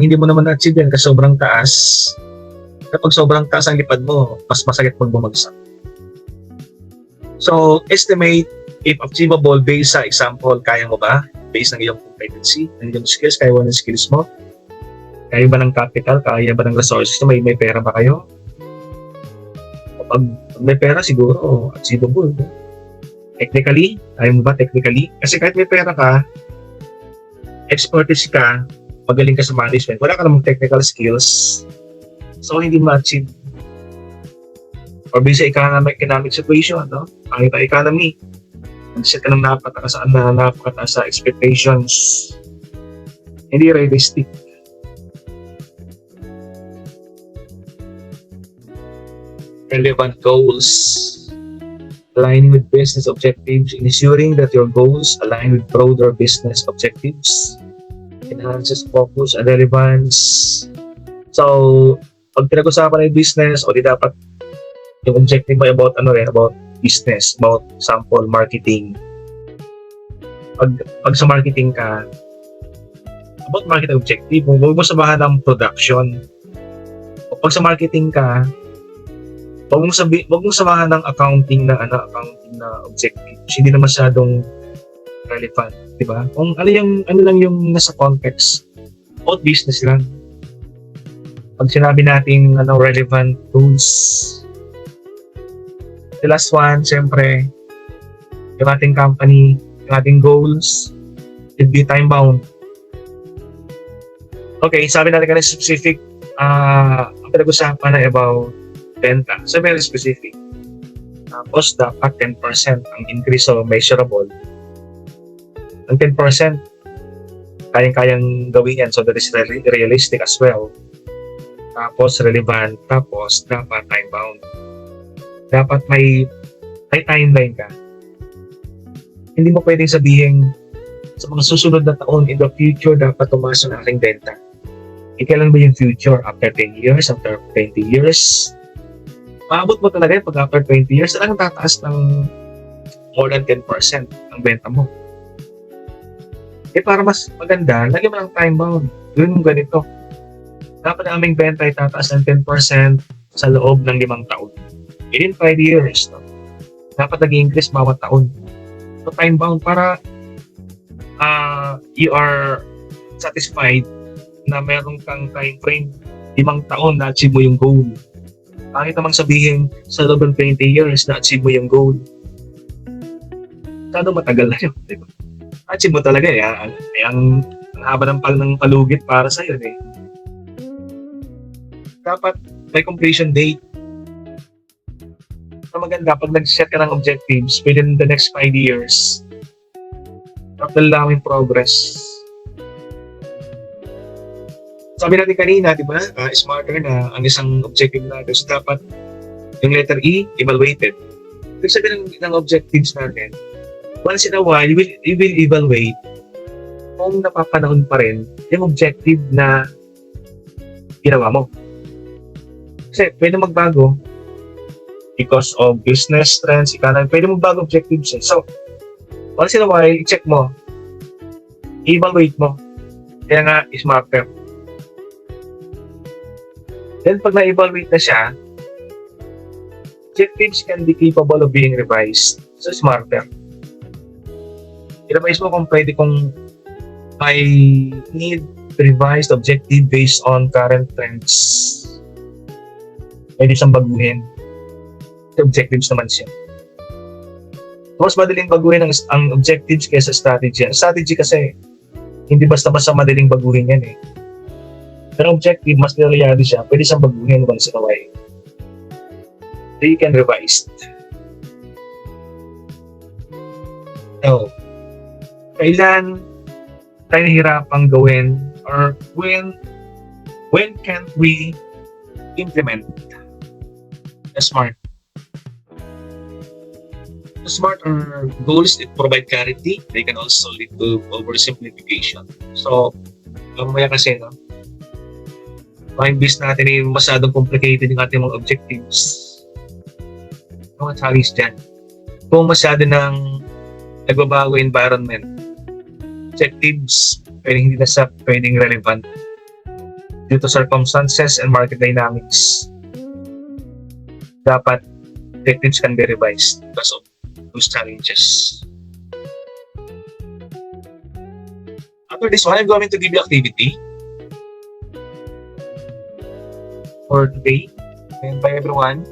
hindi mo naman na-achieve yan kasi sobrang taas, kapag sobrang taas ang lipad mo, mas masakit pag bumagsak. So, estimate if achievable based sa example, kaya mo ba? Based ng iyong competency, ng iyong skills, kaya mo ng skills mo? Kaya ba ng capital? Kaya ba ng resources? May pera ba kayo? Kapag may pera, siguro, achievable. Technically, kaya mo ba technically? Kasi kahit may pera ka, expertise ka, magaling ka sa management, wala ka namang technical skills, so hindi ma-achieve. Or based sa economic situation, no? Ang economy, mag-set ka ng napakataas sa expectations. Hindi realistic. Relevant goals. Aligning with business objectives, ensuring that your goals align with broader business objectives. Enhances focus and relevance. So, pag pinag-usapan ng business, o di dapat yung objective mo about about business, about sample marketing. Pag sa marketing ka, about marketing objective, huwag mo samahan ng production. O pag sa marketing ka, huwag mong samahan ng accounting na objective. Hindi na masyadong relevant, di ba? Kung ano lang yung nasa context, about business lang. Pag sinabi nating relevant tools, the last one, siyempre, yung ating company, yung ating goals, should be time-bound. Okay, sabi natin kanina specific, ang pinag-usapan na about benta. So, very specific. Tapos, dapat 10% ang increase o measurable. Ang 10%, kayang-kayang gawin yan. So, that is realistic as well. tapos relevant, tapos dapat time-bound. Dapat may timeline ka. Hindi mo pwedeng sabihin sa mga susunod na taon in the future dapat tumaas ang aking benta. Kailan ba yung future? After 10 years? After 20 years? Maabot mo talaga yung pag after 20 years, talagang tataas ng more than 10% ang benta mo. Para mas maganda, lagyan mo ng time-bound. Gawin mo ganito. Dapat ang aming benta ay tataas ng 10% sa loob ng 5 taon. Within 5 years, no? Dapat nag-increase bawat taon. So, time-bound para you are satisfied na meron kang time frame 5 taon na achieve mo yung goal. Kahit namang sabihin sa loob ng 20 years na achieve mo yung goal. Masyado matagal na yun, di ba? Achieve mo talaga ang haba ng palugit para sa'yo eh. Dapat may completion date. Na maganda pag nag-set ka ng objectives within the next 5 years. Dapat lalawin progress. Sabi natin kanina, di ba, smarter na ang isang objective natin. So, dapat yung letter E, evaluated. Ibig sabihin ng objectives natin, once in a while, you will evaluate kung napapanahon pa rin yung objective na ginawa mo. Kasi pwede magbago because of business trends, economy, pwede magbago objectives eh. So, once in a while, i-check mo, i-evaluate mo. Kaya nga, smarter. Then, pag na-evaluate na siya, objectives can be capable of being revised. So, smarter. I-revise mo kung pwede kung may need to revise the objective based on current trends. Pwede siyang baguhin. The objectives naman siya. Mas madaling baguhin ang objectives kaysa strategy. Ang strategy kasi, hindi basta-basta madaling baguhin yan eh. Pero objective, mas detalyado siya. Pwede siyang baguhin once in a while. So you can revise. So, kailan tayo nahihirapang gawin or when can't we implement the SMART? The SMART are goals that provide clarity. They can also lead to oversimplification. So, mamaya kasi, no? Imbis natin ay masyadong complicated yung ating mga objectives. Mga challenge dyan. Kung masyado ng nagbabago environment, objectives, hindi na siya pwedeng relevant due to circumstances and market dynamics. Dapat objectives can be revised because of those challenges. After this one, I'm going to give you activity for today and by everyone.